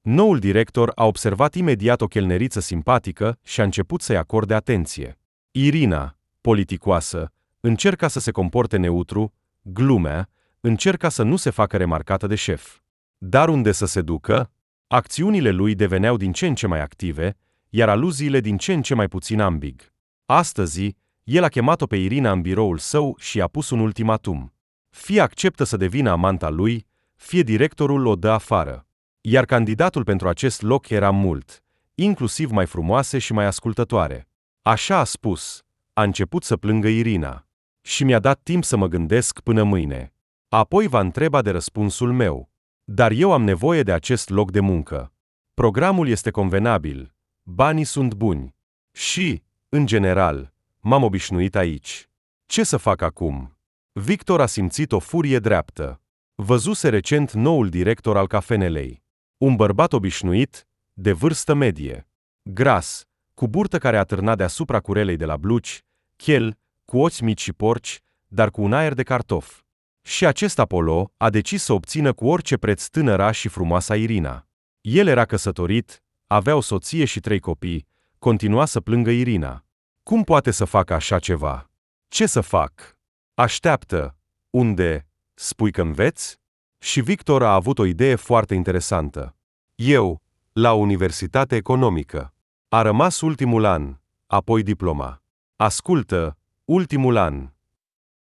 Noul director a observat imediat o chelneriță simpatică și a început să-i acorde atenție. Irina, politicoasă, încerca să se comporte neutru, glumea, încerca să nu se facă remarcată de șef. Dar unde să se ducă? Acțiunile lui deveneau din ce în ce mai active, iar aluziile din ce în ce mai puțin ambig. Astăzi, el a chemat-o pe Irina în biroul său și i-a pus un ultimatum. Fie acceptă să devină amanta lui, fie directorul o dă afară. Iar candidatul pentru acest loc era mult, inclusiv mai frumoase și mai ascultătoare. Așa a spus. A început să plângă Irina. Și mi-a dat timp să mă gândesc până mâine. Apoi va întreba de răspunsul meu. Dar eu am nevoie de acest loc de muncă. Programul este convenabil. Banii sunt buni. Și, în general, m-am obișnuit aici. Ce să fac acum? Victor a simțit o furie dreaptă. Văzuse recent noul director al cafenelei. Un bărbat obișnuit, de vârstă medie. Gras, cu burtă care atârna deasupra curelei de la bluci, chel, cu ochi mici și porci, dar cu un aer de cartof. Și acest Apollo a decis să obțină cu orice preț tânăra și frumoasa Irina. El era căsătorit, avea o soție și 3 copii, continua să plângă Irina. Cum poate să facă așa ceva? Ce să fac? Așteaptă. Unde? Spui că înveți? Și Victor a avut o idee foarte interesantă. Eu, la Universitate Economică. A rămas ultimul an, apoi diploma. Ascultă, ultimul an.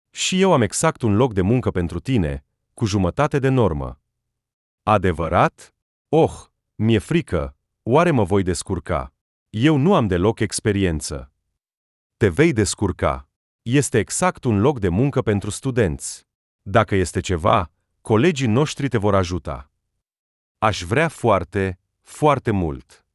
Și eu am exact un loc de muncă pentru tine, cu jumătate de normă. Adevărat? Oh, mi-e frică, oare mă voi descurca? Eu nu am deloc experiență. Te vei descurca. Este exact un loc de muncă pentru studenți. Dacă este ceva, colegii noștri te vor ajuta. Aș vrea foarte, foarte mult.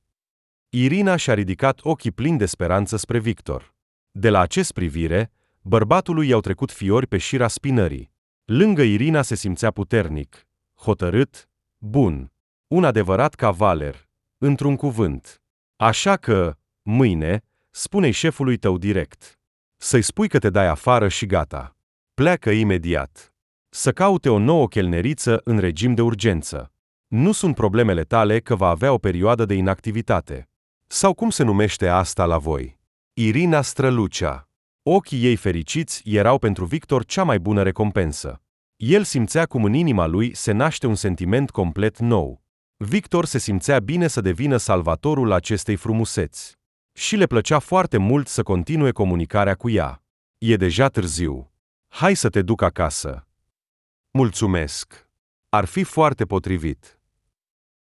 Irina și-a ridicat ochii plini de speranță spre Victor. De la acest privire, bărbatului i-au trecut fiori pe șira spinării. Lângă Irina se simțea puternic, hotărât, bun, un adevărat cavaler, într-un cuvânt. Așa că, mâine, spune-i șefului tău direct. Să-i spui că te dai afară și gata. Pleacă imediat. Să caute o nouă chelneriță în regim de urgență. Nu sunt problemele tale că va avea o perioadă de inactivitate. Sau cum se numește asta la voi? Irina strălucea. Ochii ei fericiți erau pentru Victor cea mai bună recompensă. El simțea cum în inima lui se naște un sentiment complet nou. Victor se simțea bine să devină salvatorul acestei frumuseți. Și le plăcea foarte mult să continue comunicarea cu ea. E deja târziu. Hai să te duc acasă. Mulțumesc. Ar fi foarte potrivit.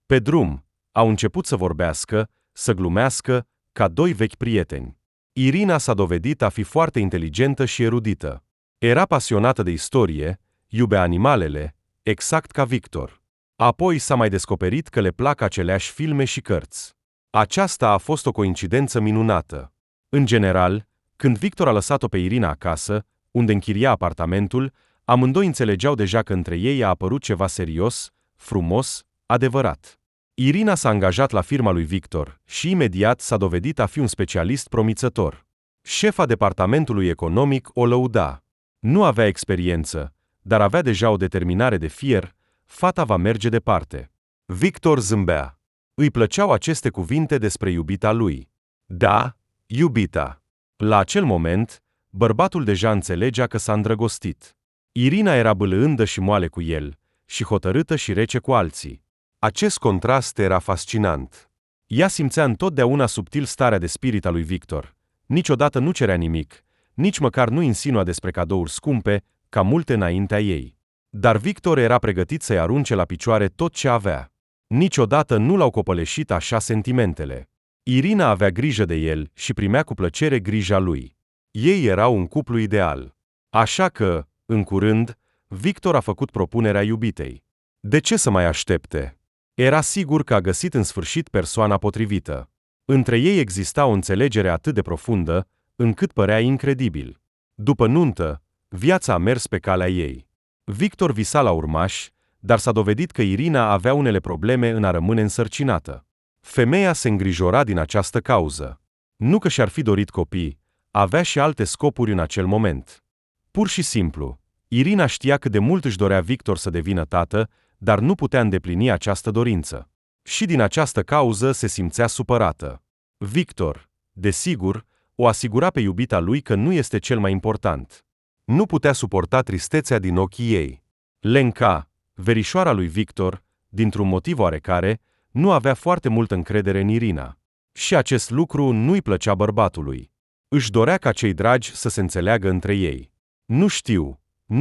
Pe drum, au început să vorbească, să glumească, ca 2 vechi prieteni. Irina s-a dovedit a fi foarte inteligentă și erudită. Era pasionată de istorie, iubea animalele, exact ca Victor. Apoi s-a mai descoperit că le plac aceleași filme și cărți. Aceasta a fost o coincidență minunată. În general, când Victor a lăsat-o pe Irina acasă, unde închiria apartamentul, amândoi înțelegeau deja că între ei a apărut ceva serios, frumos, adevărat. Irina s-a angajat la firma lui Victor și imediat s-a dovedit a fi un specialist promițător. Șefa departamentului economic o lăuda. Nu avea experiență, dar avea deja o determinare de fier, fata va merge departe. Victor zâmbea. Îi plăceau aceste cuvinte despre iubita lui. Da, iubita. La acel moment, bărbatul deja înțelegea că s-a îndrăgostit. Irina era bâlândă și moale cu el, și hotărâtă și rece cu alții. Acest contrast era fascinant. Ea simțea întotdeauna subtil starea de spirit a lui Victor. Niciodată nu cerea nimic, nici măcar nu insinua despre cadouri scumpe, ca multe înaintea ei. Dar Victor era pregătit să-i arunce la picioare tot ce avea. Niciodată nu l-au copăleșit așa sentimentele. Irina avea grijă de el și primea cu plăcere grija lui. Ei erau un cuplu ideal. Așa că, în curând, Victor a făcut propunerea iubitei. De ce să mai aștepte? Era sigur că a găsit în sfârșit persoana potrivită. Între ei exista o înțelegere atât de profundă, încât părea incredibil. După nuntă, viața a mers pe calea ei. Victor visa la urmași, dar s-a dovedit că Irina avea unele probleme în a rămâne însărcinată. Femeia se îngrijora din această cauză. Nu că și-ar fi dorit copii, avea și alte scopuri în acel moment. Pur și simplu, Irina știa cât de mult își dorea Victor să devină tată, dar nu putea îndeplini această dorință. Și din această cauză se simțea supărată. Victor, desigur, o asigura pe iubita lui că nu este cel mai important. Nu putea suporta tristețea din ochii ei. Lenca, verișoara lui Victor, dintr-un motiv oarecare, nu avea foarte multă încredere în Irina. Și acest lucru nu-i plăcea bărbatului. Își dorea ca cei dragi să se înțeleagă între ei. Nu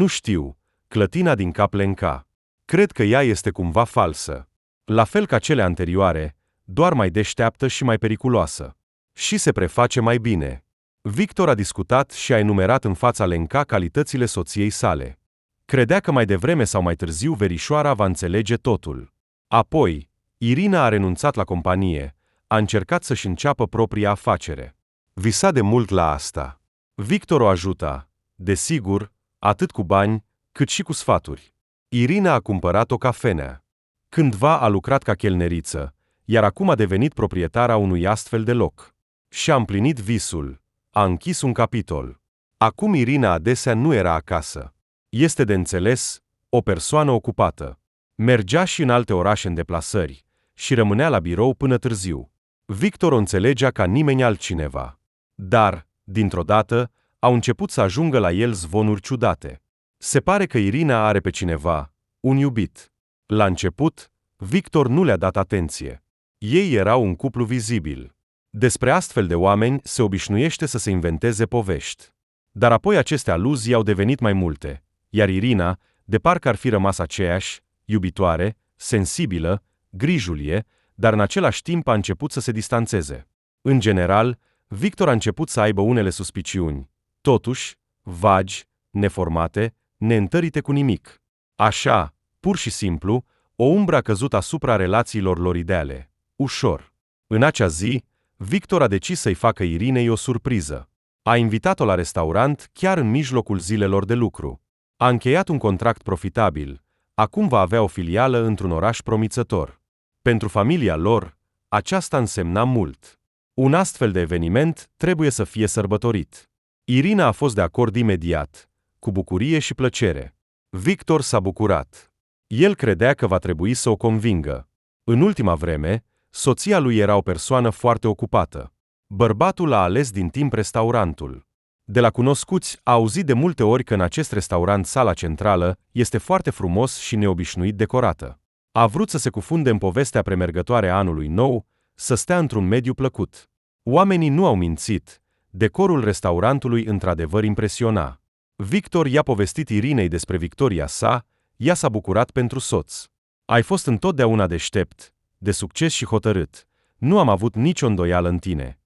știu, clătina din cap Lenca. Cred că ea este cumva falsă. La fel ca cele anterioare, doar mai deșteaptă și mai periculoasă. Și se preface mai bine. Victor a discutat și a enumerat în fața Lenca calitățile soției sale. Credea că mai devreme sau mai târziu verișoara va înțelege totul. Apoi, Irina a renunțat la companie, a încercat să-și înceapă propria afacere. Visa de mult la asta. Victor o ajuta, desigur, atât cu bani, cât și cu sfaturi. Irina a cumpărat o cafenea. Cândva a lucrat ca chelneriță, iar acum a devenit proprietara unui astfel de loc. Și-a împlinit visul, a închis un capitol. Acum Irina adesea nu era acasă. Este de înțeles, o persoană ocupată. Mergea și în alte orașe în deplasări și rămânea la birou până târziu. Victor o înțelegea ca nimeni altcineva. Dar, dintr-o dată, au început să ajungă la el zvonuri ciudate. Se pare că Irina are pe cineva, un iubit. La început, Victor nu le-a dat atenție. Ei erau un cuplu vizibil. Despre astfel de oameni se obișnuiește să se inventeze povești. Dar apoi aceste aluzii au devenit mai multe, iar Irina, de parcă ar fi rămas aceeași, iubitoare, sensibilă, grijulie, dar în același timp a început să se distanțeze. În general, Victor a început să aibă unele suspiciuni, totuși, vagi, neformate, neîntărite cu nimic. Așa, pur și simplu, o umbră a căzut asupra relațiilor lor ideale, ușor. În acea zi, Victor a decis să-i facă Irinei o surpriză. A invitat-o la restaurant chiar în mijlocul zilelor de lucru. A încheiat un contract profitabil. Acum va avea o filială într-un oraș promițător. Pentru familia lor, aceasta însemna mult. Un astfel de eveniment trebuie să fie sărbătorit. Irina a fost de acord imediat, cu bucurie și plăcere. Victor s-a bucurat. El credea că va trebui să o convingă. În ultima vreme, soția lui era o persoană foarte ocupată. Bărbatul a ales din timp restaurantul. De la cunoscuți a auzit de multe ori că în acest restaurant sala centrală este foarte frumos și neobișnuit decorată. A vrut să se cufunde în povestea premergătoare a anului nou, să stea într-un mediu plăcut. Oamenii nu au mințit. Decorul restaurantului într-adevăr impresiona. Victor i-a povestit Irinei despre victoria sa, ea s-a bucurat pentru soț. Ai fost întotdeauna deștept, de succes și hotărât. Nu am avut nicio îndoială în tine.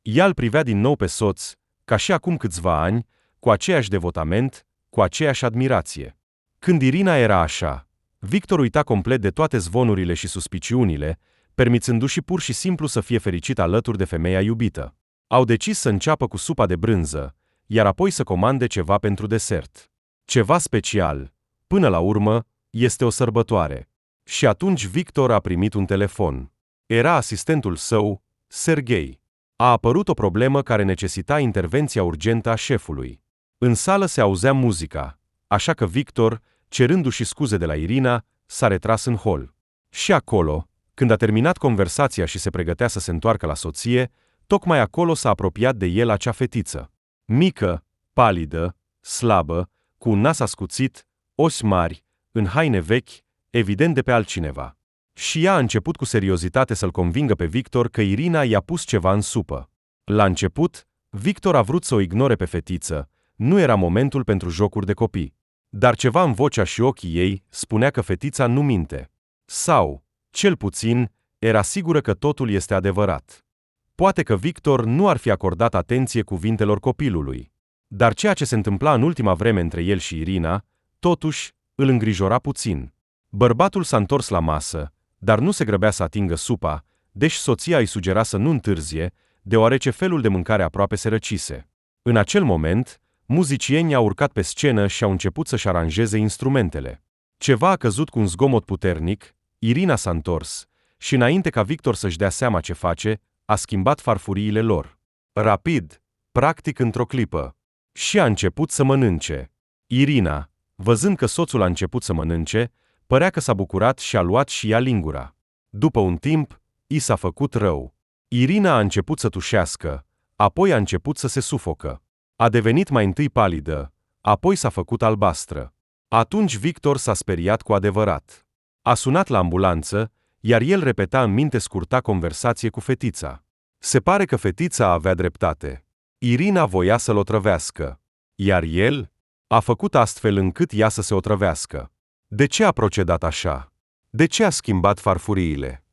Ea îl privea din nou pe soț, ca și acum câțiva ani, cu aceeași devotament, cu aceeași admirație. Când Irina era așa, Victor uita complet de toate zvonurile și suspiciunile, permițându-și pur și simplu să fie fericit alături de femeia iubită. Au decis să înceapă cu supa de brânză, iar apoi să comande ceva pentru desert. Ceva special. Până la urmă, este o sărbătoare. Și atunci Victor a primit un telefon. Era asistentul său, Serghei. A apărut o problemă care necesita intervenția urgentă a șefului. În sală se auzea muzica, așa că Victor, cerându-și scuze de la Irina, s-a retras în hol. Și acolo, când a terminat conversația și se pregătea să se întoarcă la soție, tocmai acolo s-a apropiat de el acea fetiță. Mică, palidă, slabă, cu un nas ascuțit, ochi mari, în haine vechi, evident de pe altcineva. Și ea a început cu seriozitate să-l convingă pe Victor că Irina i-a pus ceva în supă. La început, Victor a vrut să o ignore pe fetiță, nu era momentul pentru jocuri de copii. Dar ceva în vocea și ochii ei spunea că fetița nu minte. Sau, cel puțin, era sigură că totul este adevărat. Poate că Victor nu ar fi acordat atenție cuvintelor copilului. Dar ceea ce se întâmpla în ultima vreme între el și Irina, totuși, îl îngrijora puțin. Bărbatul s-a întors la masă, dar nu se grăbea să atingă supa, deși soția îi sugera să nu întârzie, deoarece felul de mâncare aproape se răcise. În acel moment, Muzicienii au urcat pe scenă și au început să-și aranjeze instrumentele. Ceva a căzut cu un zgomot puternic, Irina s-a întors și înainte ca Victor să-și dea seama ce face, a schimbat farfuriile lor. Rapid, practic într-o clipă. Și a început să mănânce. Irina, văzând că soțul a început să mănânce, părea că s-a bucurat și a luat și ea lingura. După un timp, i s-a făcut rău. Irina a început să tușească, apoi a început să se sufocă. A devenit mai întâi palidă, apoi s-a făcut albastră. Atunci Victor s-a speriat cu adevărat. A sunat la ambulanță, iar el repeta în minte scurta conversație cu fetița. Se pare că fetița avea dreptate. Irina voia să-l otrăvească, iar el a făcut astfel încât ea să se otrăvească. De ce a procedat așa? De ce a schimbat farfuriile?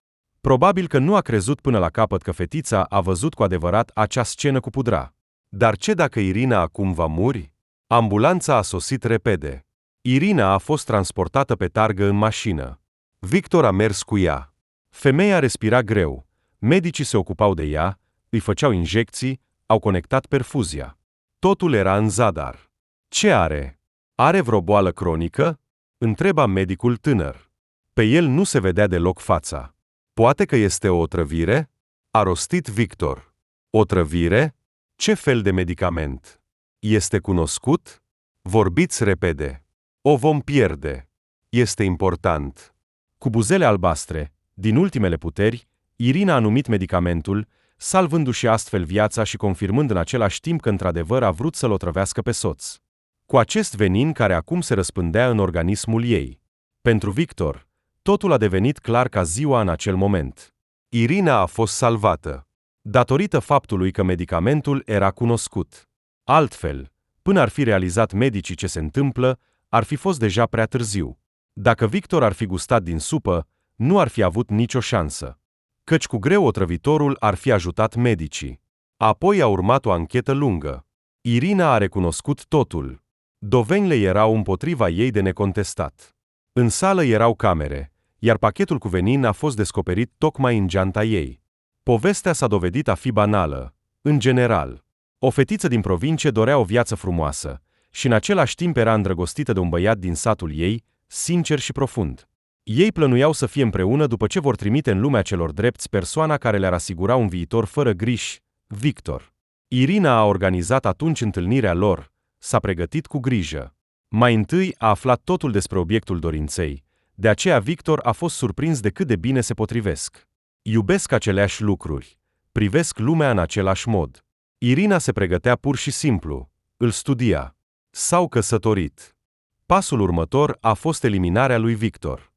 Probabil că nu a crezut până la capăt că fetița a văzut cu adevărat acea scenă cu pudra. Dar ce dacă Irina acum va muri? Ambulanța a sosit repede. Irina a fost transportată pe targă în mașină. Victor a mers cu ea. Femeia respira greu. Medicii se ocupau de ea, îi făceau injecții, au conectat perfuzia. Totul era în zadar. Ce are? Are vreo boală cronică? Întreba medicul tânăr. Pe el nu se vedea deloc fața. Poate că este o otrăvire? A rostit Victor. Otrăvire? Ce fel de medicament? Este cunoscut? Vorbiți repede. O vom pierde. Este important. Cu buzele albastre, din ultimele puteri, Irina a numit medicamentul, salvându-și astfel viața și confirmând în același timp că într-adevăr a vrut să-l otrăvească pe soț. Cu acest venin care acum se răspândea în organismul ei. Pentru Victor, totul a devenit clar ca ziua în acel moment. Irina a fost salvată, datorită faptului că medicamentul era cunoscut. Altfel, până ar fi realizat medicii ce se întâmplă, ar fi fost deja prea târziu. Dacă Victor ar fi gustat din supă, nu ar fi avut nicio șansă. Căci cu greu otrăvitorul ar fi ajutat medicii. Apoi a urmat o anchetă lungă. Irina a recunoscut totul. Dovezile erau împotriva ei de necontestat. În sală erau camere, iar pachetul cu venin a fost descoperit tocmai în geanta ei. Povestea s-a dovedit a fi banală. În general, o fetiță din provincie dorea o viață frumoasă și în același timp era îndrăgostită de un băiat din satul ei, sincer și profund. Ei plănuiau să fie împreună după ce vor trimite în lumea celor drepți persoana care le-ar asigura un viitor fără griji, Victor. Irina a organizat atunci întâlnirea lor, s-a pregătit cu grijă. Mai întâi a aflat totul despre obiectul dorinței, de aceea Victor a fost surprins de cât de bine se potrivesc. Iubesc aceleași lucruri, privesc lumea în același mod. Irina se pregătea pur și simplu, îl studia. S-au căsătorit. Pasul următor a fost eliminarea lui Victor.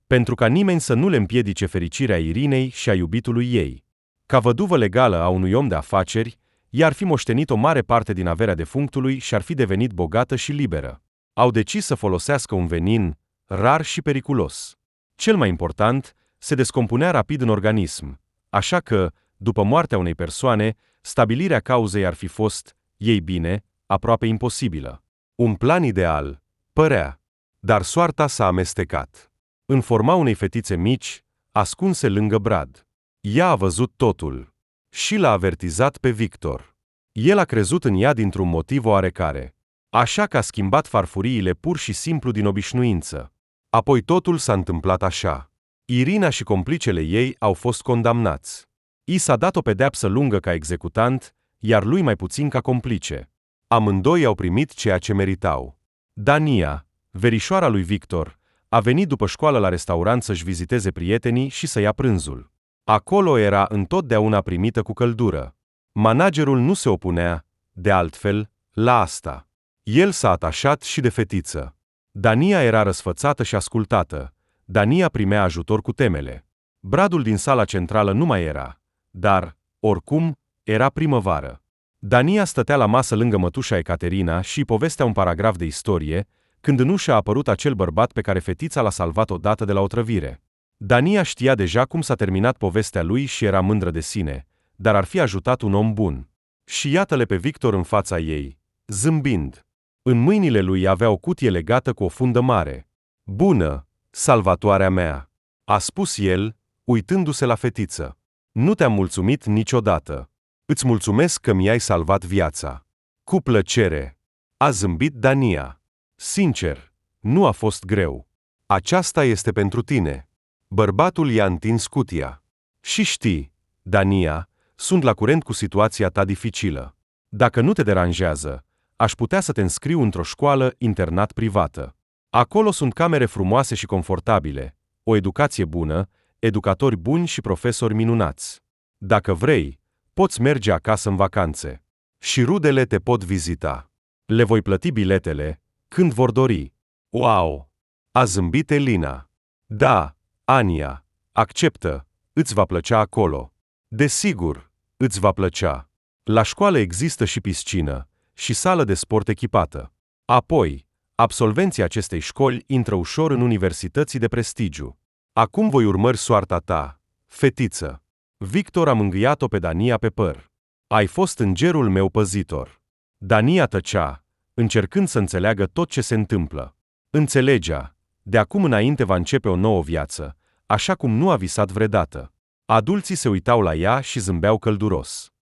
Pentru ca nimeni să nu le împiedice fericirea Irinei și a iubitului ei. Ca văduvă legală a unui om de afaceri, ea ar fi moștenit o mare parte din averea defunctului și ar fi devenit bogată și liberă. Au decis să folosească un venin rar și periculos. Cel mai important, se descompunea rapid în organism, așa că, după moartea unei persoane, stabilirea cauzei ar fi fost, ei bine, aproape imposibilă. Un plan ideal, părea, dar soarta s-a amestecat. În forma unei fetițe mici, ascunse lângă brad. Ea a văzut totul și l-a avertizat pe Victor. El a crezut în ea dintr-un motiv oarecare, așa că a schimbat farfuriile pur și simplu din obișnuință. Apoi totul s-a întâmplat așa. Irina și complicele ei au fost condamnați. I s-a dat o pedeapsă lungă ca executant, iar lui mai puțin ca complice. Amândoi au primit ceea ce meritau. Dania, verișoara lui Victor, a venit după școală la restaurant să-și viziteze prietenii și să ia prânzul. Acolo era întotdeauna primită cu căldură. Managerul nu se opunea, de altfel, la asta. El s-a atașat și de fetiță. Dania era răsfățată și ascultată. Dania primea ajutor cu temele. Bradul din sala centrală nu mai era, dar, oricum, era primăvară. Dania stătea la masă lângă mătușa Ecaterina și povestea un paragraf de istorie, când în ușă a apărut acel bărbat pe care fetița l-a salvat odată de la otrăvire. Dania știa deja cum s-a terminat povestea lui și era mândră de sine, dar ar fi ajutat un om bun. Și iată-le pe Victor în fața ei, zâmbind. În mâinile lui avea o cutie legată cu o fundă mare. Bună, salvatoarea mea, a spus el, uitându-se la fetiță. Nu te-am mulțumit niciodată. Îți mulțumesc că mi-ai salvat viața. Cu plăcere. A zâmbit Dania. Sincer, nu a fost greu. Aceasta este pentru tine. Bărbatul i-a întins cutia. Și știi, Dania, sunt la curent cu situația ta dificilă. Dacă nu te deranjează, aș putea să te înscriu într-o școală-internat privată. Acolo sunt camere frumoase și confortabile, o educație bună, educatori buni și profesori minunați. Dacă vrei, poți merge acasă în vacanțe. Și rudele te pot vizita. Le voi plăti biletele când vor dori. Wow! A zâmbit Elina. Da, Ania, acceptă, îți va plăcea acolo. Desigur, îți va plăcea. La școală există și piscină, și sală de sport echipată. Apoi, absolvenții acestei școli intră ușor în universității de prestigiu. Acum voi urmări soarta ta, fetiță. Victor a mângâiat-o pe Dania pe păr. Ai fost îngerul meu păzitor. Dania tăcea, încercând să înțeleagă tot ce se întâmplă. Înțelegea, de acum înainte va începe o nouă viață, așa cum nu a visat vreodată. Adulții se uitau la ea și zâmbeau călduros.